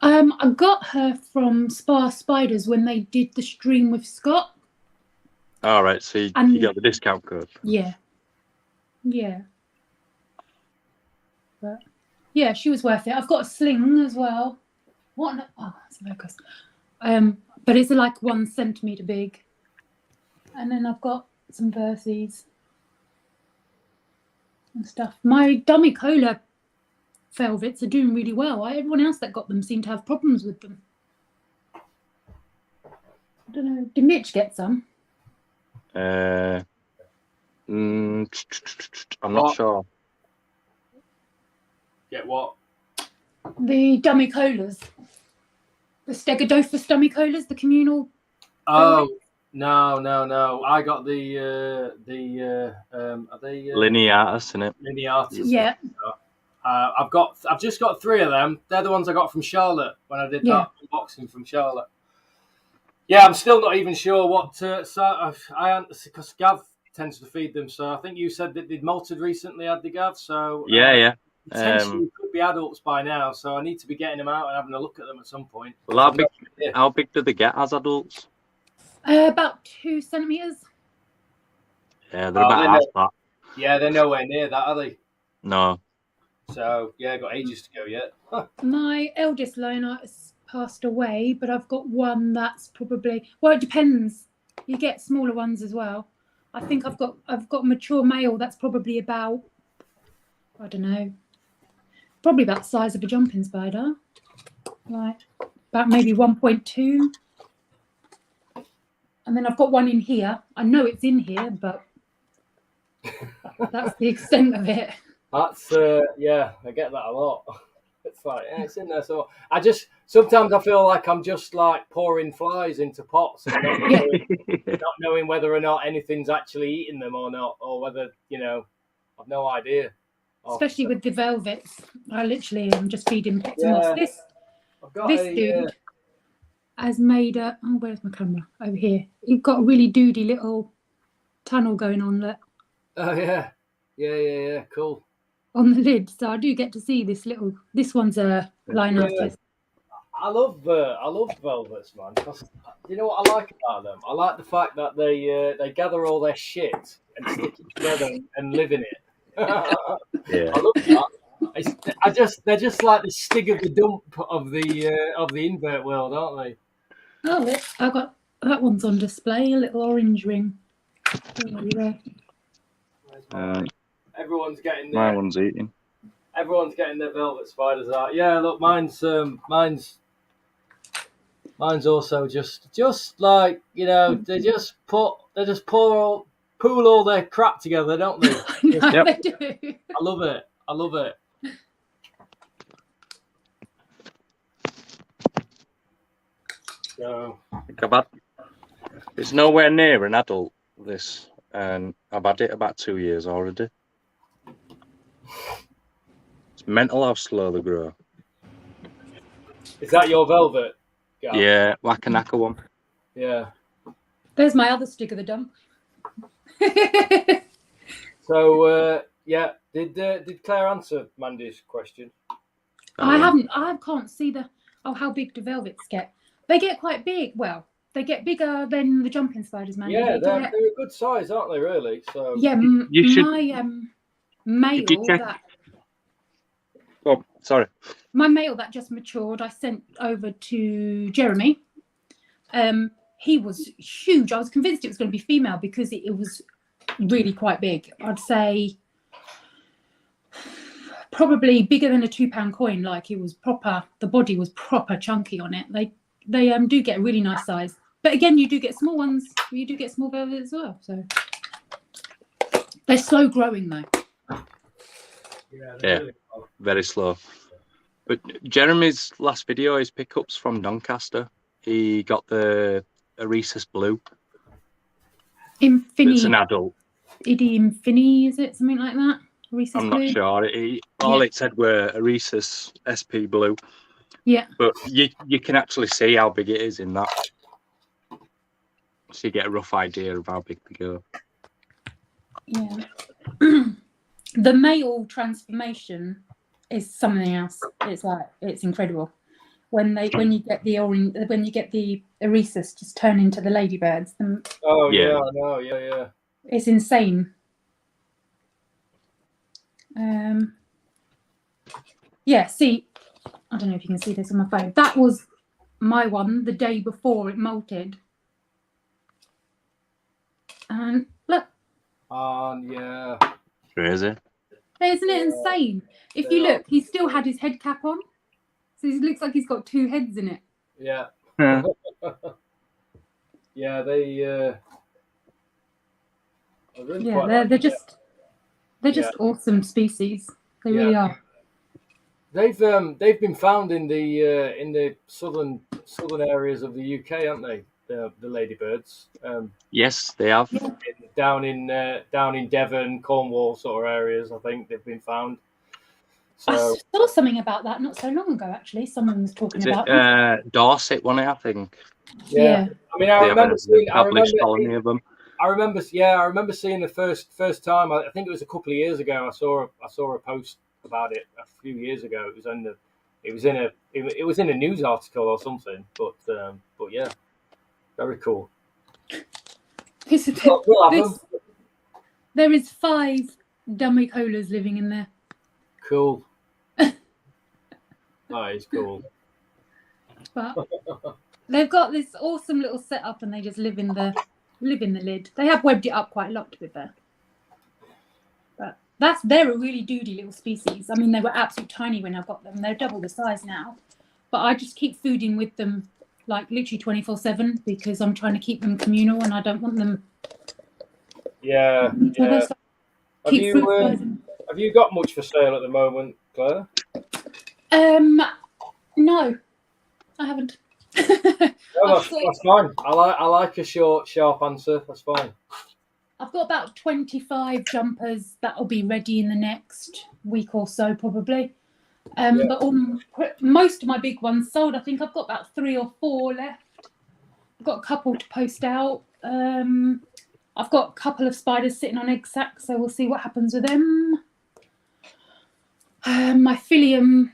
Speaker 5: I got her from Spa Spiders when they did the stream with Scott.
Speaker 2: All right, so you got the discount code.
Speaker 5: Yeah. But yeah, she was worth it. I've got a sling as well. What? It's a locust. But it's like 1 centimetre big. And then I've got some Verses and stuff. My dummy cola velvets are doing really well. Everyone else that got them seemed to have problems with them. I don't know. Did Mitch get some?
Speaker 2: I'm not sure.
Speaker 1: Get what?
Speaker 5: The dummy colas. The Stegodophus dummy colas, the communal.
Speaker 1: Oh, no. I got the are they
Speaker 2: Lineatus, innit?
Speaker 1: Lineatus?
Speaker 5: Yeah.
Speaker 1: I've just got 3 of them. They're the ones I got from Charlotte when I did that unboxing from Charlotte. Yeah, I'm still not even sure what because Gav tends to feed them. So I think you said that they'd molted recently, had the Gav. So
Speaker 2: Yeah.
Speaker 1: Potentially could be adults by now. So I need to be getting them out and having a look at them at some point.
Speaker 2: Well, how big do they get as adults?
Speaker 5: About 2 centimetres.
Speaker 2: Yeah, they're about half that.
Speaker 1: Yeah, they're nowhere near that, are they?
Speaker 2: No.
Speaker 1: So yeah, got ages to go yet.
Speaker 5: My eldest Leonidas passed away, but I've got one that's probably, well, it depends. You get smaller ones as well. I think I've got a mature male that's probably about, I don't know, probably about the size of a jumping spider, like about maybe 1.2. And then I've got one in here. I know it's in here, but that's the extent of it.
Speaker 1: That's yeah, I get that a lot. It's like it's in there. So sometimes I feel like I'm just like pouring flies into pots and not knowing whether or not anything's actually eating them or not, or whether I've no idea.
Speaker 5: Especially with the velvets, I literally am just feeding Pectamos.
Speaker 1: Yeah.
Speaker 5: This dude has made a. Oh, where's my camera? Over here. You've got a really doody little tunnel going on. Look.
Speaker 1: Oh yeah. Cool.
Speaker 5: On the lid, so I do get to see this little. This one's a Leonidas.
Speaker 1: Yeah. I love velvets, man. Because you know what I like about them? I like the fact that they gather all their shit and stick it together and live in it.
Speaker 2: Yeah.
Speaker 1: I love that. They're just like the Stig of the dump of the invert world, aren't they?
Speaker 5: Oh, look, I got that one's on display. A little orange ring.
Speaker 1: Everyone's getting
Speaker 2: my one's eating.
Speaker 1: Everyone's getting their velvet spiders out. Yeah, look, mine's also just like they just pool all their crap together, don't they?
Speaker 5: They do.
Speaker 1: I love it. So
Speaker 2: it's nowhere near an adult, this, and I've had it about 2 years already. It's mental how slow they grow.
Speaker 1: Is that your velvet?
Speaker 2: Yeah, Wakanaka one.
Speaker 1: Yeah.
Speaker 5: There's my other stick of the dump.
Speaker 1: So yeah, did Claire answer Mandy's question?
Speaker 5: I haven't. I can't see how big do velvets get. They get quite big. Well, they get bigger than the jumping spiders, man.
Speaker 1: Yeah, they're a good size, aren't they? Really. So
Speaker 5: yeah, my male that.
Speaker 2: Oh, sorry.
Speaker 5: My male that just matured, I sent over to Jeremy. He was huge. I was convinced it was going to be female because it was really quite big. I'd say probably bigger than a £2 coin. Like it was proper. The body was proper chunky on it. They do get a really nice size. But again, you do get small ones. You do get small velvets as well. So they're slow growing though.
Speaker 1: Yeah,
Speaker 2: Yeah.
Speaker 1: really slow.
Speaker 2: Very slow. But Jeremy's last video is pickups from Doncaster. He got a Rhesus Blue. It's an
Speaker 5: Infini,
Speaker 2: adult.
Speaker 5: Infini, is it something like that? Rhesus
Speaker 2: I'm
Speaker 5: Blue?
Speaker 2: not sure. All it said were a Rhesus SP Blue.
Speaker 5: Yeah.
Speaker 2: But you can actually see how big it is in that. So you get a rough idea of how big they go.
Speaker 5: Yeah. The male transformation is something else. It's incredible. When you get the Rhesus just turn into the ladybirds,
Speaker 1: Oh
Speaker 2: Yeah.
Speaker 1: yeah, I know. Yeah.
Speaker 5: it's insane. Yeah, see, I don't know if you can see this on my phone. That was my one the day before it molted. And look,
Speaker 1: Yeah.
Speaker 2: Crazy.
Speaker 5: isn't it insane? If you look, he still had his head cap on. So it looks like he's got two heads in it.
Speaker 1: Yeah.
Speaker 2: Yeah.
Speaker 1: Yeah, they. Are really
Speaker 5: Yeah,
Speaker 1: quite
Speaker 5: they're just awesome species. They really are.
Speaker 1: They've been found in the southern areas of the UK, haven't they? The ladybirds.
Speaker 2: Yes, they have.
Speaker 5: Yeah.
Speaker 1: Down in Devon, Cornwall sort of areas. I think they've been found.
Speaker 5: I
Speaker 1: So
Speaker 5: saw something about that not so long ago. Actually, someone was talking
Speaker 2: Is
Speaker 5: about
Speaker 2: it
Speaker 5: that.
Speaker 2: Dorset one, I think.
Speaker 1: yeah. I mean,
Speaker 2: They
Speaker 1: I
Speaker 2: have
Speaker 1: remember
Speaker 2: a
Speaker 1: seeing.
Speaker 2: published colony of them.
Speaker 1: I remember seeing the first time. I think it was a couple of years ago. I saw a post about it a few years ago. It was in a news article or something. But yeah, very cool. We'll have them.
Speaker 5: There is 5 dummy colas living in there.
Speaker 1: Cool. That is cool.
Speaker 5: But they've got this awesome little setup, and they just live in the lid. They have webbed it up quite a lot, to be fair. But they're a really doody little species. I mean, they were absolutely tiny when I got them. They're double the size now. But I just keep fooding with them, like literally 24/7, because I'm trying to keep them communal, and I don't want them.
Speaker 1: Yeah. Have you got much for sale at the moment, Claire?
Speaker 5: No, I haven't.
Speaker 1: No, that's fine. I like a short, sharp answer. That's fine.
Speaker 5: I've got about 25 jumpers that'll be ready in the next week or so, probably. But most of my big ones sold. I think I've got about 3 or 4 left. I've got a couple to post out. I've got a couple of spiders sitting on egg sacs, so we'll see what happens with them. My Philium,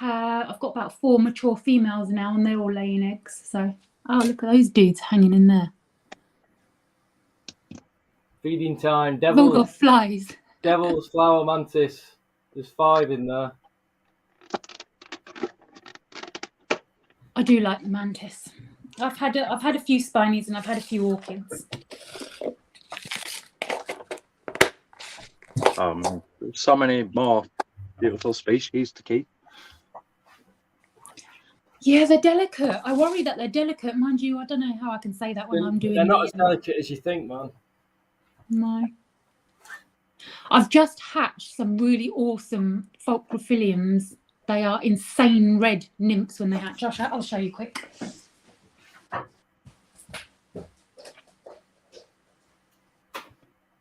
Speaker 5: I've got about 4 mature females now, and they're all laying eggs. So, look at those dudes hanging in there.
Speaker 1: Feeding time.
Speaker 5: They've all got flies.
Speaker 1: Devil's flower mantis. There's 5 in there.
Speaker 5: I do like the mantis. I've had a few spinies, and I've had a few orchids.
Speaker 2: So many more beautiful species to keep.
Speaker 5: Yeah, they're delicate. I worry that they're delicate. Mind you, I don't know how I can say that when I'm doing.
Speaker 1: They're not as delicate as you think, man.
Speaker 5: No. I've just hatched some really awesome fulcrophiliums. They are insane red nymphs when they hatch. I'll show you quick.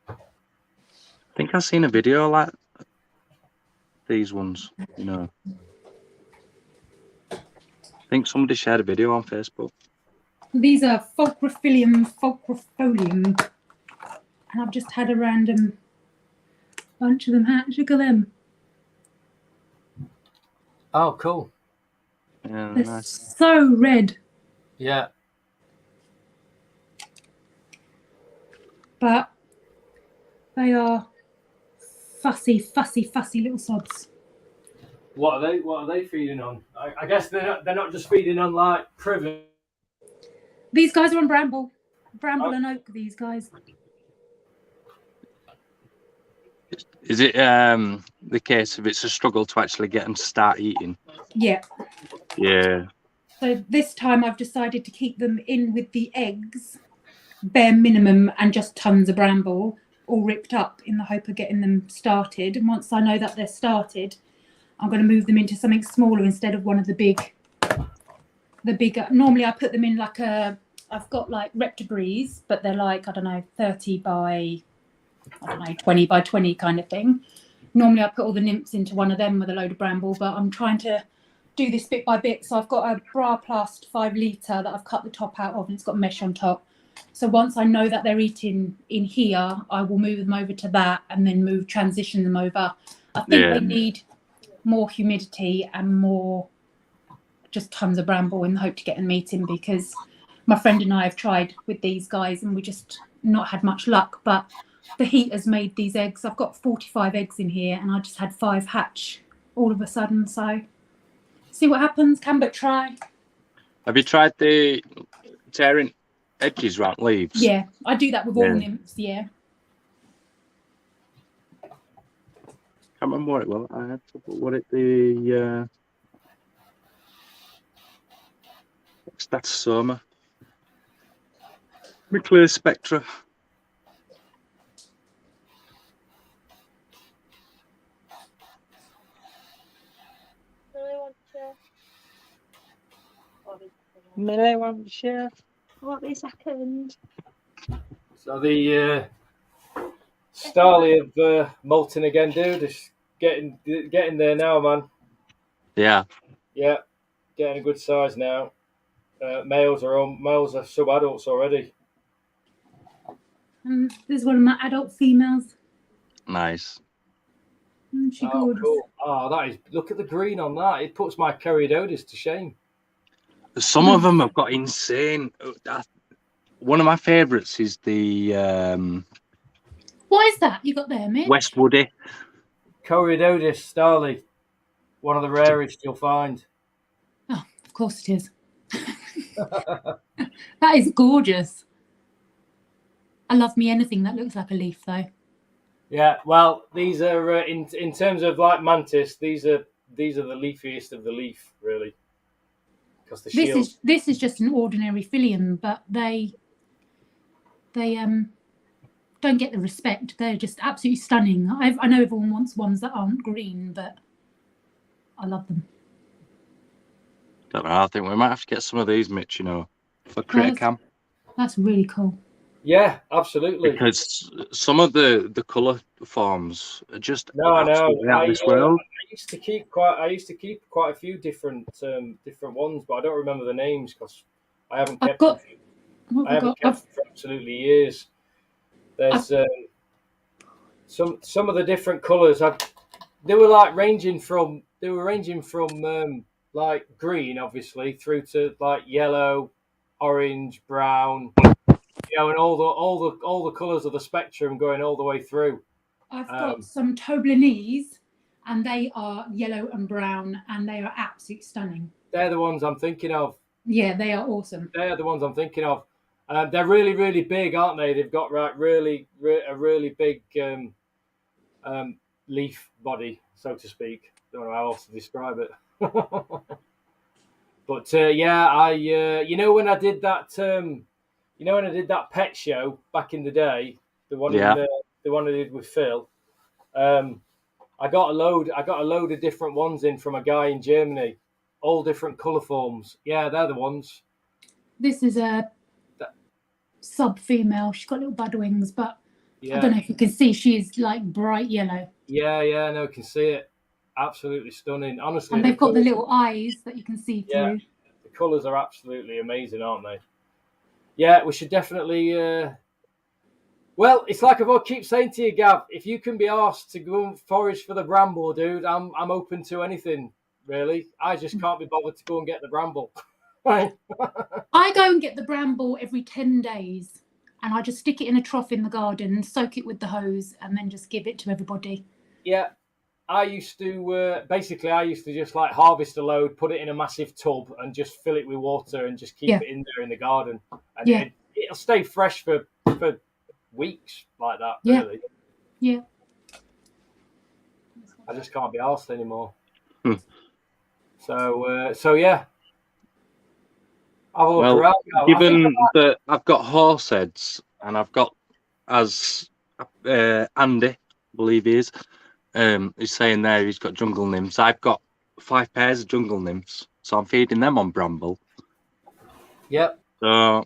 Speaker 2: I think I've seen a video like these ones, you know. I think somebody shared a video on Facebook.
Speaker 5: These are fulcrophilium fulcrofolium. And I've just had a random bunch of them hatch. Look at them.
Speaker 1: Oh, cool.
Speaker 2: Yeah,
Speaker 5: They're
Speaker 2: nice.
Speaker 5: so red.
Speaker 1: Yeah.
Speaker 5: But they are fussy little sods.
Speaker 1: What are they feeding on? I guess they're not just feeding on like privet.
Speaker 5: These guys are on bramble and oak. These guys.
Speaker 2: Is it the case if it's a struggle to actually get them to start eating?
Speaker 5: Yeah.
Speaker 2: Yeah.
Speaker 5: So this time I've decided to keep them in with the eggs, bare minimum, and just tons of bramble. all ripped up in the hope of getting them started. And once I know that they're started, I'm going to move them into something smaller instead of one of the bigger. Normally I put them in like I've got like Reptibrees, but they're like, I don't know, 30 by, I don't know, 20 by 20 kind of thing. Normally I put all the nymphs into one of them with a load of bramble, but I'm trying to do this bit by bit. So I've got a Bra Plast 5 litre that I've cut the top out of, and it's got mesh on top. So once I know that they're eating in here, I will move them over to that and then transition them over. I think they need more humidity and more just tons of bramble in the hope to get them eating, because my friend and I have tried with these guys and we just not had much luck. But the heat has made these eggs. I've got 45 eggs in here and I just had 5 hatch all of a sudden. So see what happens. Can but try.
Speaker 2: Have you tried the tearing edges around leaves?
Speaker 5: Yeah, I do that with all nymphs. Yeah.
Speaker 2: I can't remember what it was. I had to put the that's Soma. The clear spectra.
Speaker 4: Millie wants share. What a second.
Speaker 1: So the Starly of molting again, dude. It's getting there now, man.
Speaker 2: Yeah.
Speaker 1: Yeah, getting a good size now. Males are sub-adults already.
Speaker 5: This is one of my adult females.
Speaker 2: Nice.
Speaker 5: She gorgeous.
Speaker 1: Cool. Oh, that is. Look at the green on that. It puts my Corydodes to shame.
Speaker 2: Some of them have got insane. One of my favourites is the
Speaker 5: What is that you got there, Mitch?
Speaker 2: Westwoody.
Speaker 1: Corydodes Starly. One of the rarest you'll find.
Speaker 5: Oh, of course it is. That is gorgeous. I love me anything that looks like a leaf, though.
Speaker 1: Yeah, well, these are in terms of like mantis. These are the leafiest of the leaf, really. Because the shield.
Speaker 5: This is just an ordinary Philium, but they don't get the respect. They're just absolutely stunning. I know everyone wants ones that aren't green, but I love them.
Speaker 2: Don't know. I think we might have to get some of these, Mitch. For Critter Cam.
Speaker 5: That's really cool.
Speaker 1: Yeah, absolutely.
Speaker 2: Because some of the colour forms are just
Speaker 1: I know.
Speaker 2: out of this world.
Speaker 1: I used to keep quite a few different ones, but I don't remember the names because I haven't kept them for absolutely years. There's some of the different colours. They were ranging from like green, obviously, through to like yellow, orange, brown. And all the colours of the spectrum going all the way through.
Speaker 5: I've got some Toblerone, and they are yellow and brown, and they are absolutely stunning.
Speaker 1: They're the ones I'm thinking of.
Speaker 5: Yeah, they are awesome.
Speaker 1: They're the ones I'm thinking of. They're really, really big, aren't they? They've got a really big leaf body, so to speak. Don't know how else to describe it. But when I did that. When I did that pet show back in the day, the one I did with Phil, I got a load of different ones in from a guy in Germany, all different colour forms. Yeah, they're the ones.
Speaker 5: This is a sub-female. She's got little bud wings, but I don't know if you can see. She is like bright yellow.
Speaker 1: Yeah, no, I can see it. Absolutely stunning, honestly.
Speaker 5: And they've got the little eyes that you can see through.
Speaker 1: Yeah, the colours are absolutely amazing, aren't they? Yeah, we should definitely. Well, it's like I keep saying to you, Gav. If you can be asked to go and forage for the bramble, dude, I'm open to anything. Really, I just can't be bothered to go and get the bramble.
Speaker 5: I go and get the bramble every 10 days, and I just stick it in a trough in the garden, soak it with the hose, and then just give it to everybody.
Speaker 1: Yeah, I used to just harvest a load, put it in a massive tub, and just fill it with water, and just keep it in there in the garden, and it'll stay fresh for weeks like that. Really.
Speaker 5: Yeah.
Speaker 1: I just can't be arsed anymore. So yeah.
Speaker 2: Well, given that I've got horse heads and I've got as Andy, I believe he is, he's saying there he's got jungle nymphs. I've got 5 pairs of jungle nymphs, so I'm feeding them on bramble.
Speaker 1: Yep.
Speaker 2: So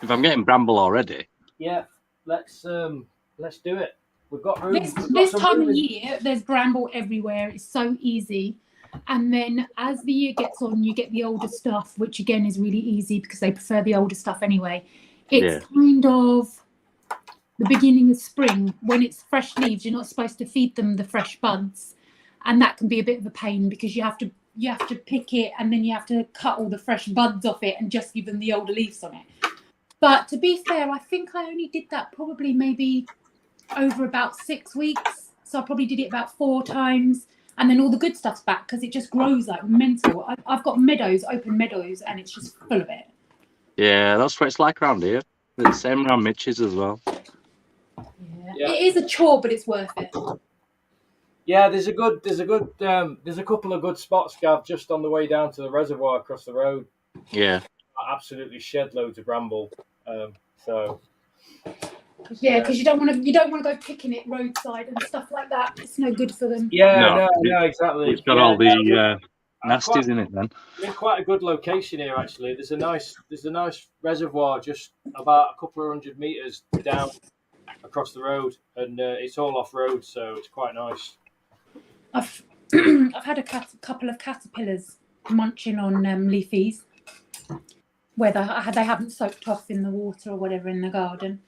Speaker 2: if I'm getting bramble already,
Speaker 1: Yeah. Let's do it. We've got room.
Speaker 5: This time of year, there's bramble everywhere. It's so easy. And then as the year gets on, you get the older stuff, which again is really easy because they prefer the older stuff anyway. It's kind of the beginning of spring when it's fresh leaves. You're not supposed to feed them the fresh buds, and that can be a bit of a pain because you have to pick it and then you have to cut all the fresh buds off it and just give them the older leaves on it. But to be fair, I think I only did that probably maybe over about 6 weeks. So I probably did it about 4 times. And then all the good stuff's back because it just grows like mental. I've got meadows, open meadows, and it's just full of it.
Speaker 2: yeah, that's what it's like around here. The same around Mitch's as well.
Speaker 5: Yeah. It is a chore, but it's worth it.
Speaker 1: Yeah, there's a couple of good spots, Gav, just on the way down to the reservoir across the road.
Speaker 2: Yeah.
Speaker 1: I absolutely shed loads of bramble. So.
Speaker 5: Yeah, because you don't want to go picking it roadside and stuff like that. It's no good for them.
Speaker 1: Yeah, no, exactly.
Speaker 2: It's got all the nasties in it then.
Speaker 1: We're in quite a good location here, actually. There's a nice reservoir just about a couple of 100 meters down across the road, and it's all off road, so it's quite nice.
Speaker 5: I've had a couple of caterpillars munching on leafies, where they haven't soaked off in the water or whatever in the garden.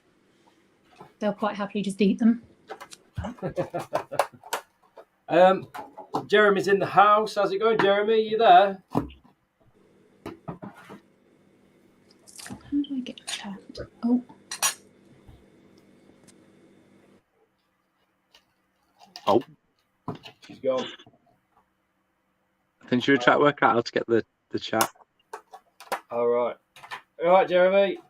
Speaker 5: They'll quite happily just eat them.
Speaker 1: Jeremy's in the house. How's it going, Jeremy? You there?
Speaker 5: How do I get that? Oh.
Speaker 2: Oh.
Speaker 1: She's gone.
Speaker 2: I think she would try to work out how to get the chat.
Speaker 1: All right, Jeremy.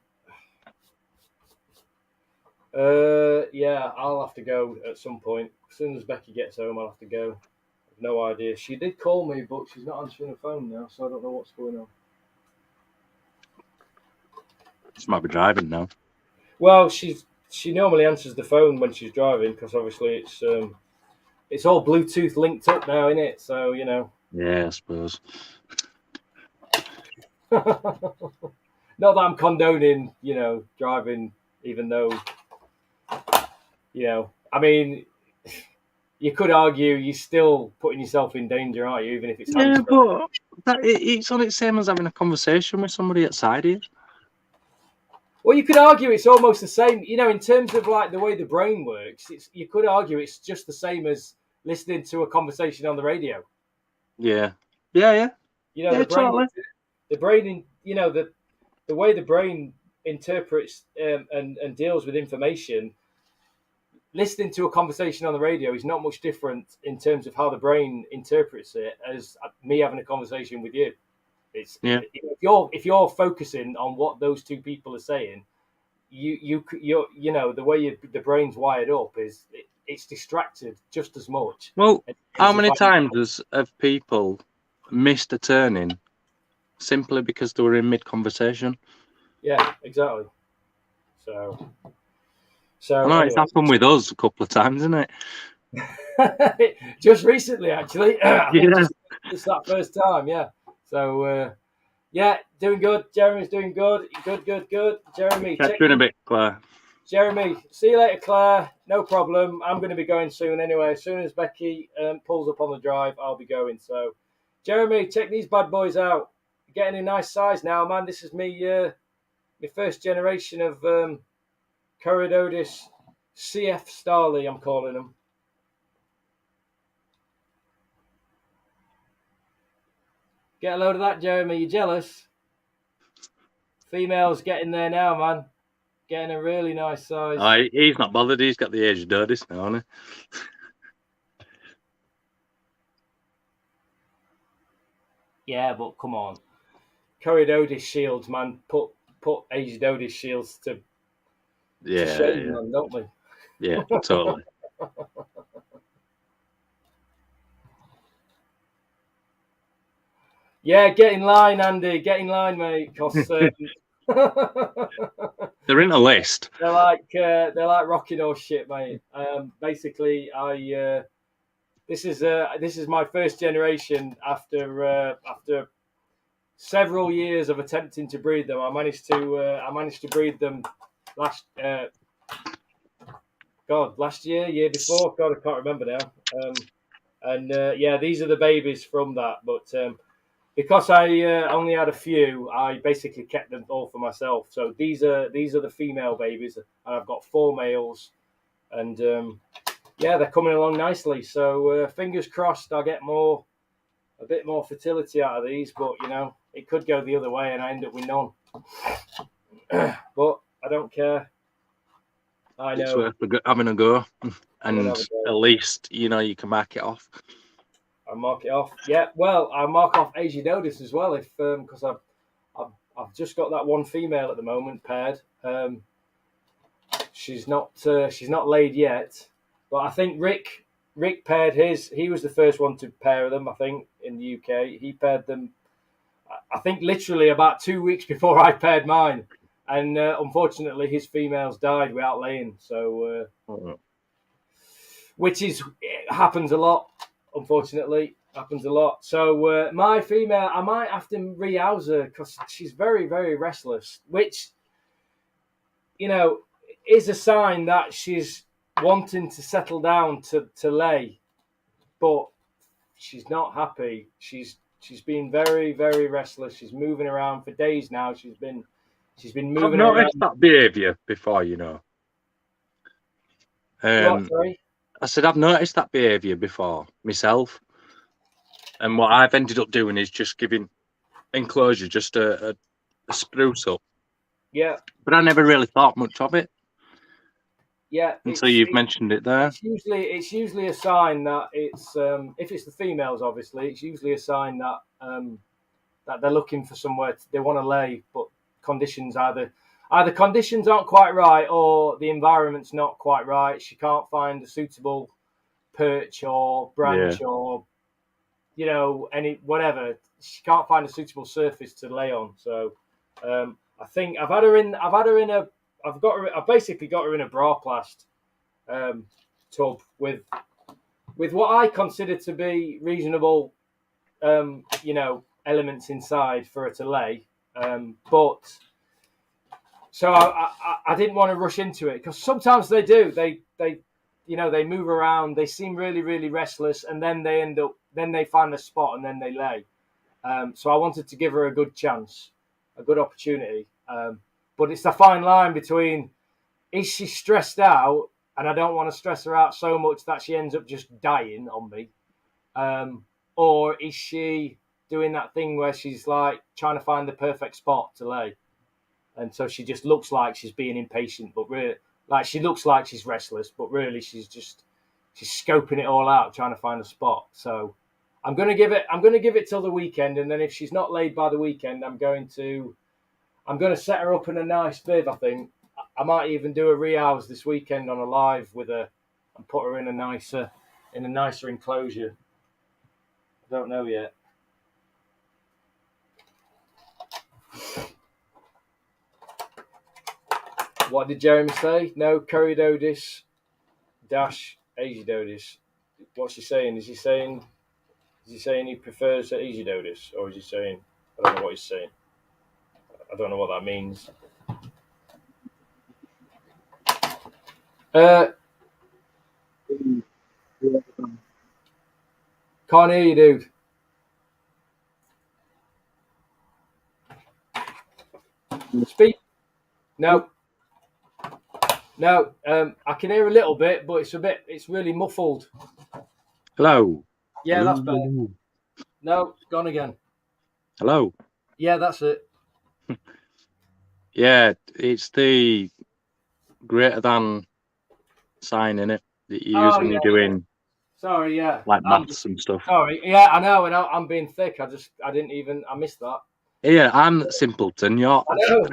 Speaker 1: Yeah, I'll have to go at some point. As soon as Becky gets home, I'll have to go. I've no idea. She did call me, but she's not answering her phone now, so I don't know what's going on.
Speaker 2: She might be driving now.
Speaker 1: Well, she normally answers the phone when she's driving because obviously it's all Bluetooth linked up now, isn't it? So you know.
Speaker 2: Yeah, I suppose.
Speaker 1: Not that I'm condoning, driving, even though, I mean, you could argue you're still putting yourself in danger, aren't you? Even if it's
Speaker 2: but it's on its same as having a conversation with somebody outside here.
Speaker 1: Well, you could argue it's almost the same, in terms of like the way the brain works. You could argue it's just the same as listening to a conversation on the radio.
Speaker 2: Yeah.
Speaker 1: The brain,
Speaker 2: totally.
Speaker 1: The brain, the way the brain interprets and deals with information. Listening to a conversation on the radio is not much different in terms of how the brain interprets it as me having a conversation with you. If you're focusing on what those two people are saying, you're the way the brain's wired up is it's distracted just as much.
Speaker 2: Well, how many times have people missed a turning simply because they were in mid-conversation?
Speaker 1: Yeah, exactly. So
Speaker 2: I know, it's happened with us a couple of times, isn't
Speaker 1: it? Just recently, actually. It's that first time, yeah. So, doing good. Jeremy's doing good. Good. Jeremy,
Speaker 2: catch you in a bit, Claire.
Speaker 1: Jeremy, see you later, Claire. No problem. I'm going to be going soon anyway. As soon as Becky pulls up on the drive, I'll be going. So, Jeremy, check these bad boys out. Getting a nice size now, man. This is me, my first generation of Corydodes CF Starley, I'm calling them. Get a load of that, Jeremy. You jealous? Females getting there now, man. Getting a really nice size.
Speaker 2: Oh, he's not bothered. He's got the age of Dodis now, hasn't
Speaker 1: he? Yeah, but come on. Corydodes shields, man. Put Aegis shields to shame, man, don't we?
Speaker 2: Yeah, totally.
Speaker 1: Yeah, get in line, Andy. Get in line, mate. Because
Speaker 2: They're in a list.
Speaker 1: They're like rocking horse shit, mate. Basically, this is my first generation after several years of attempting to breed them. I managed to breed them last year before. God, I can't remember now. Yeah, these are the babies from that. But because I only had a few, I basically kept them all for myself. So these are the female babies, and I've got 4 males, and yeah, they're coming along nicely. So fingers crossed, I'll get a bit more fertility out of these. But you know, it could go the other way, and I end up with none. But I don't care. I
Speaker 2: It's
Speaker 1: know.
Speaker 2: worth having a go, and
Speaker 1: Have a go.
Speaker 2: at least you know you can mark it off.
Speaker 1: I mark it off. Yeah, well, I mark off Asiododis as well, if because I've just got that one female at the moment paired. She's not laid yet, but I think Rick paired his. He was the first one to pair them. I think in the UK, he paired them. I think literally about 2 weeks before I paired mine, and unfortunately his females died without laying. So, which it happens a lot. Unfortunately, happens a lot. So my female, I might have to re-house her because she's very, very restless, which, you know, is a sign that she's wanting to settle down to lay, but she's not happy. She's been very, very restless. She's moving around for days now. She's been moving
Speaker 2: I've
Speaker 1: around.
Speaker 2: noticed that behaviour before, you know.
Speaker 1: What, sorry?
Speaker 2: I said I've noticed that behaviour before myself, and what I've ended up doing is just giving enclosure just a spruce up.
Speaker 1: Yeah.
Speaker 2: But I never really thought much of it.
Speaker 1: Yeah.
Speaker 2: Until you've mentioned it there.
Speaker 1: It's usually a sign that it's if it's the females, obviously, it's usually a sign that that they're looking for somewhere they want to lay, but conditions either conditions aren't quite right or the environment's not quite right. She can't find a suitable perch or branch or you know any whatever. She can't find a suitable surface to lay on. So I think I've basically got her in a bra-plast tub with what I consider to be reasonable, you know, elements inside for her to lay. But so I didn't want to rush into it because sometimes they do. They you know, they move around. They seem really, really restless, and then they find a spot and then they lay. So I wanted to give her a good chance, a good opportunity. But it's a fine line between, is she stressed out and I don't want to stress her out so much that she ends up just dying on me? Or is she doing that thing where she's like trying to find the perfect spot to lay? And so she just looks like she's being impatient, but really, like she looks like she's restless, but really she's scoping it all out, trying to find a spot. So I'm going to give it till the weekend. And then if she's not laid by the weekend, I'm going to set her up in a nice bib. I think I might even do a re-house this weekend on a live with her and put her in a nicer enclosure. I don't know yet. What did Jeremy say? No, Corydodes dash Asiododis. What's he saying? Is he saying he prefers Asiododis, or is he saying, I don't know what he's saying. I don't know what that means. Can't hear you, dude. Speak. No. I can hear a little bit, but it's really muffled.
Speaker 2: Hello.
Speaker 1: Yeah, that's better. No, it's gone again.
Speaker 2: Hello.
Speaker 1: Yeah, that's it.
Speaker 2: Yeah, it's the greater than sign in it that you use when you're doing.
Speaker 1: Sorry, yeah.
Speaker 2: Like maths and stuff.
Speaker 1: Sorry, yeah, I know, and I'm being thick. I missed that.
Speaker 2: Yeah, I'm simpleton. You're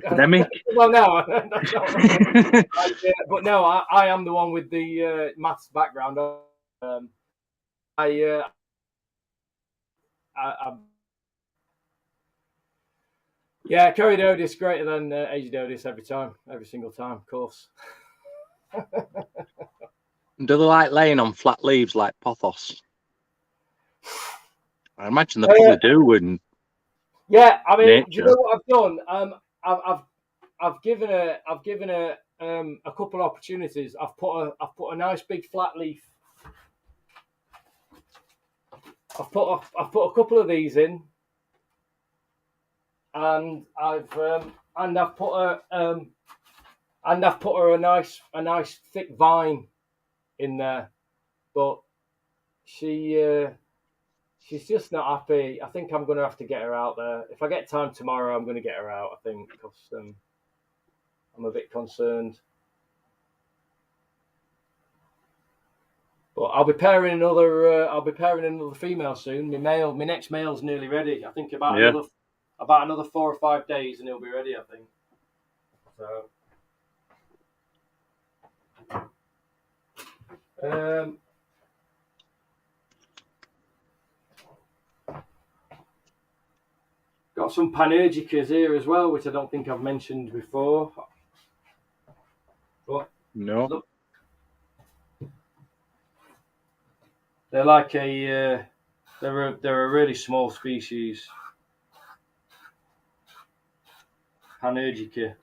Speaker 2: academic.
Speaker 1: Well, no, that's not but no, I am the one with the maths background. Yeah, Corydodes greater than Aegidodis every single time, of course.
Speaker 2: Do they like laying on flat leaves like pothos? I imagine they probably do in
Speaker 1: Yeah, I mean, do you
Speaker 2: nature.
Speaker 1: know what I've done? I've given a couple of opportunities. I've put a nice big flat leaf. I've put a couple of these in, and I've put her a nice thick vine in there, but she's just not happy. I think I'm going to have to get her out there. If I get time tomorrow, I'm going to get her out. I think because I'm a bit concerned. But I'll be pairing another female soon. My next male's nearly ready. I think about another 4 or 5 days, and he'll be ready. I think. So. Got some Panurgicas here as well, which I don't think I've mentioned before. But
Speaker 2: No.
Speaker 1: look, they're like they're a really small species. Panurgica.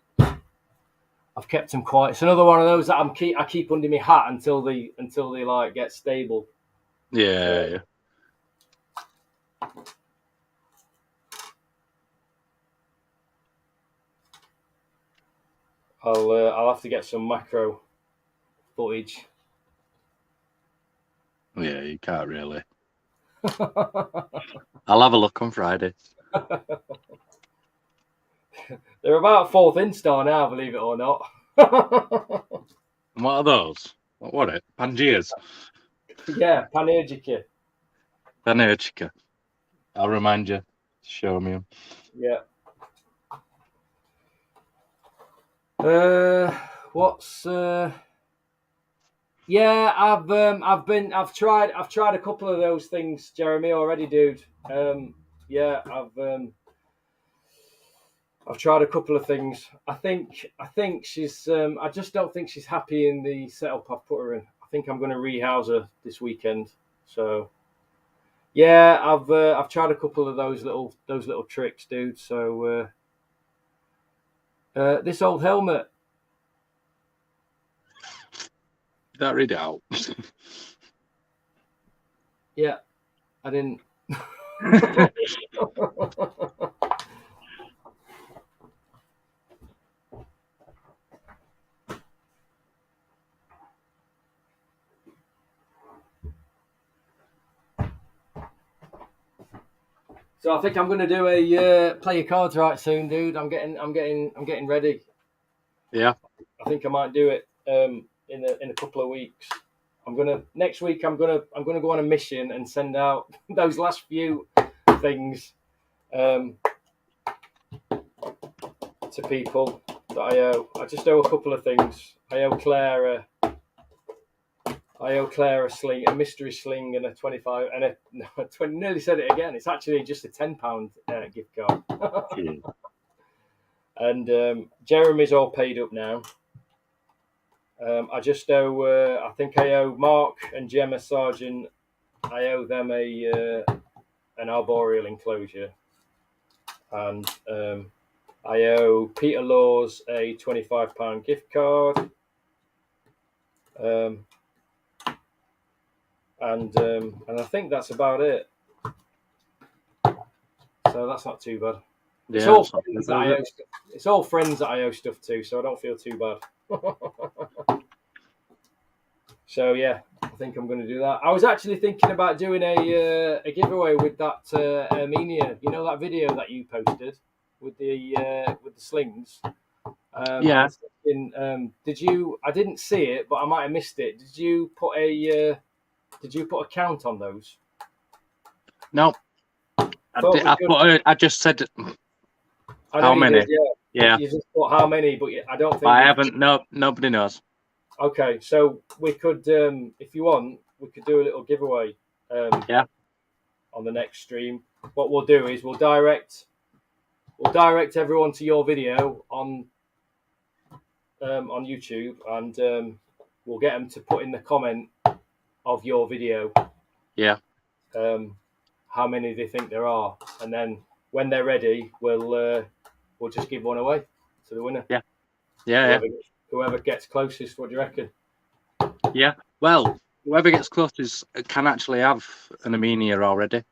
Speaker 1: I've kept them quiet. It's another one of those that I keep under my hat until they like get stable.
Speaker 2: Yeah.
Speaker 1: I'll have to get some macro footage.
Speaker 2: Yeah, you can't really. I'll have a look on Friday.
Speaker 1: They're about 4th Instar now, believe it or not.
Speaker 2: And what are those? What are it? Pangeas?
Speaker 1: Yeah, Panurgica.
Speaker 2: Panurgica. I'll remind you to show me them.
Speaker 1: Yeah. Yeah, I've tried a couple of those things, Jeremy, already, dude. Yeah, I've tried a couple of things. I think she's I just don't think she's happy in the setup I've put her in. I think I'm going to rehouse her this weekend. So yeah, I've tried a couple of those little tricks, dude. So this old helmet.
Speaker 2: That read it out.
Speaker 1: Yeah, I didn't. So I think I'm going to do a play your cards right soon, dude. I'm getting ready.
Speaker 2: Yeah.
Speaker 1: I think I might do it in a couple of weeks. Next week. I'm gonna go on a mission and send out those last few things to people that I owe. I just owe a couple of things. I owe Claire a sling, a mystery sling, and a 25 and a 20. Nearly said it again. It's actually just a £10 gift card. And Jeremy's all paid up now. I just owe. I think I owe Mark and Gemma Sargent. I owe them an arboreal enclosure, and I owe Peter Laws a £25 gift card. And I think that's about it. So that's not too bad. It's all friends that I owe stuff. It's all friends that I owe stuff to, so I don't feel too bad. So yeah, I think I'm going to do that. I was actually thinking about doing a giveaway with that Armenia. You know that video that you posted with the slings.
Speaker 2: Yeah.
Speaker 1: Did you? I didn't see it, but I might have missed it. Did you put a count on those?
Speaker 2: No. I just said how many. Yeah.
Speaker 1: You just put how many, but I don't think
Speaker 2: I haven't. No, nobody knows.
Speaker 1: Okay, so we could, if you want, we could do a little giveaway.
Speaker 2: Yeah.
Speaker 1: On the next stream, what we'll do is we'll direct we'll direct everyone to your video on YouTube, and we'll get them to put in the comment of your video.
Speaker 2: Yeah.
Speaker 1: How many they think there are, and then when they're ready, we'll just give one away to the winner.
Speaker 2: Yeah.
Speaker 1: Whoever gets closest. What do you reckon?
Speaker 2: Yeah. Well, whoever gets closest can actually have an Armenia already.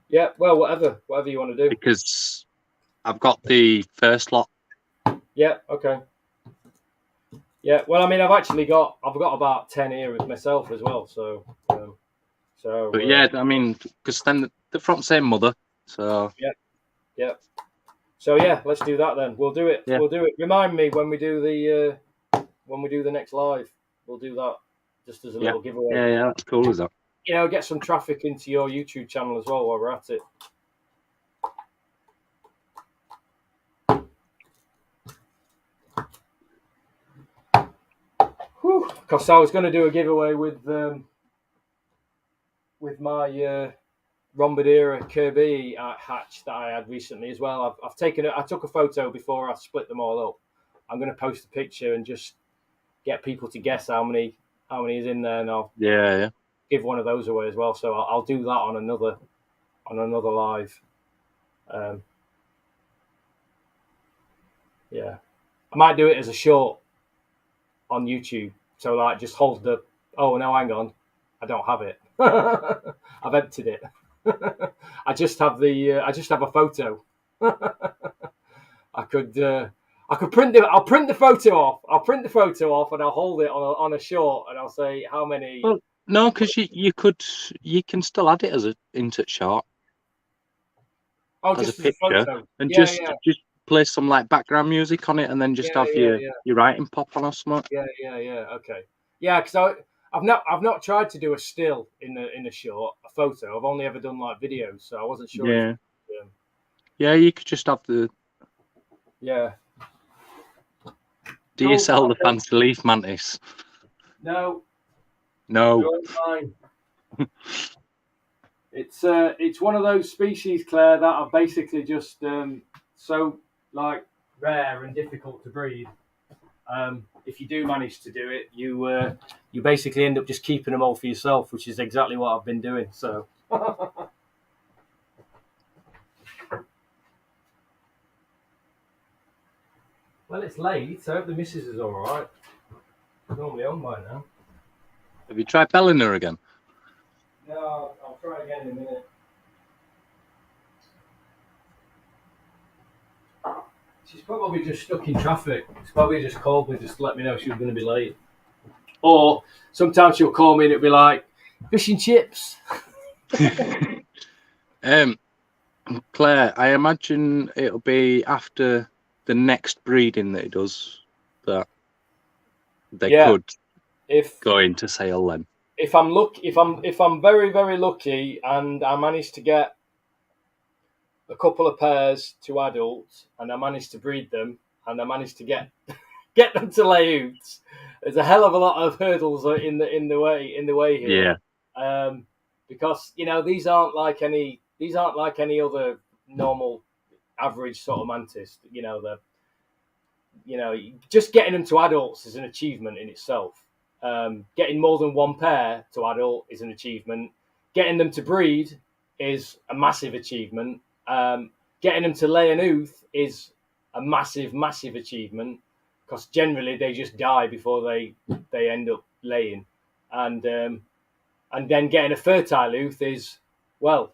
Speaker 1: Yeah. Well, whatever you want to do.
Speaker 2: Because I've got the first lot.
Speaker 1: Yeah. Okay. Yeah. Well, I mean, I've got about 10 here with myself as well. So.
Speaker 2: But yeah, I mean, because then they're from the same mother. So.
Speaker 1: Yeah. So yeah, let's do that then. We'll do it.
Speaker 2: Yeah.
Speaker 1: We'll do it. Remind me when we do the next live. We'll do that just as a little giveaway.
Speaker 2: Yeah, that's cool, is that?
Speaker 1: Get some traffic into your YouTube channel as well while we're at it. Because I was going to do a giveaway with my Rombadera Kirby hatch that I had recently as well. I took a photo before I split them all up. I'm going to post a picture and just get people to guess how many is in there, and I'll give one of those away as well. So I'll do that on another live. Yeah, I might do it as a short on YouTube. So like, just hold the. Oh no, hang on, I don't have it. I've emptied it. I just have a photo. I could print it. I'll print the photo off, and I'll hold it on a short, and I'll say how many.
Speaker 2: Well, no, because you can still add it as a into short.
Speaker 1: Oh,
Speaker 2: as
Speaker 1: just
Speaker 2: a picture,
Speaker 1: photo.
Speaker 2: and just play some like background music on it, and then just have your writing pop on or something.
Speaker 1: Yeah. Okay. Yeah, because I've not tried to do a still in a short, a photo. I've only ever done like videos, so I wasn't sure.
Speaker 2: Yeah. Yeah, you could just have the.
Speaker 1: Yeah.
Speaker 2: Do you sell the fancy leaf mantis?
Speaker 1: No.
Speaker 2: No.
Speaker 1: It's one of those species, Claire, that are basically just so like rare and difficult to breed. If you do manage to do it, you basically end up just keeping them all for yourself, which is exactly what I've been doing. So. Well, it's late, so I hope the missus is all right. I'm normally on by now.
Speaker 2: Have you tried belling her again?
Speaker 1: No, I'll try again in a minute. She's probably just stuck in traffic. She's probably just called me just to let me know she was going to be late. Or sometimes she'll call me and it'll be like, fish and chips.
Speaker 2: Claire, I imagine it'll be after the next breeding that it does that they could go into sale then.
Speaker 1: If I'm very, very lucky and I manage to get a couple of pairs to adults and I manage to breed them and I manage to get them to lay oots, there's a hell of a lot of hurdles in the way here.
Speaker 2: Yeah.
Speaker 1: Because these aren't like any other normal average sort of mantis. Just getting them to adults is an achievement in itself. Getting more than one pair to adult is an achievement. Getting them to breed is a massive achievement. Getting them to lay an ooth is a massive, massive achievement, because generally they just die before they end up laying. And then getting a fertile ooth is, well,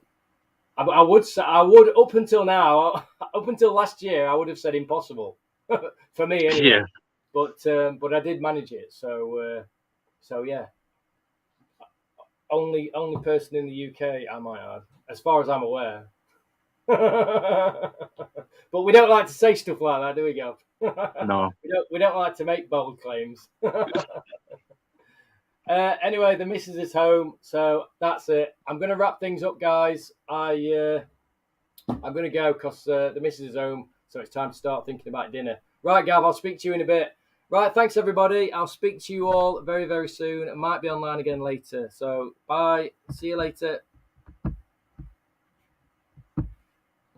Speaker 1: I would up until now, up until last year, I would have said impossible for me anyway.
Speaker 2: Yeah.
Speaker 1: But I did manage it. So yeah. Only person in the UK, I might add, as far as I'm aware. But we don't like to say stuff like that, do we, Gav?
Speaker 2: No.
Speaker 1: We don't like to make bold claims. Anyway, the missus is home, so that's it. I'm going to wrap things up, guys. I'm going to go because the missus is home, so it's time to start thinking about dinner. Right, Gav, I'll speak to you in a bit. Right, thanks, everybody. I'll speak to you all very, very soon. I might be online again later. So, bye. See you later.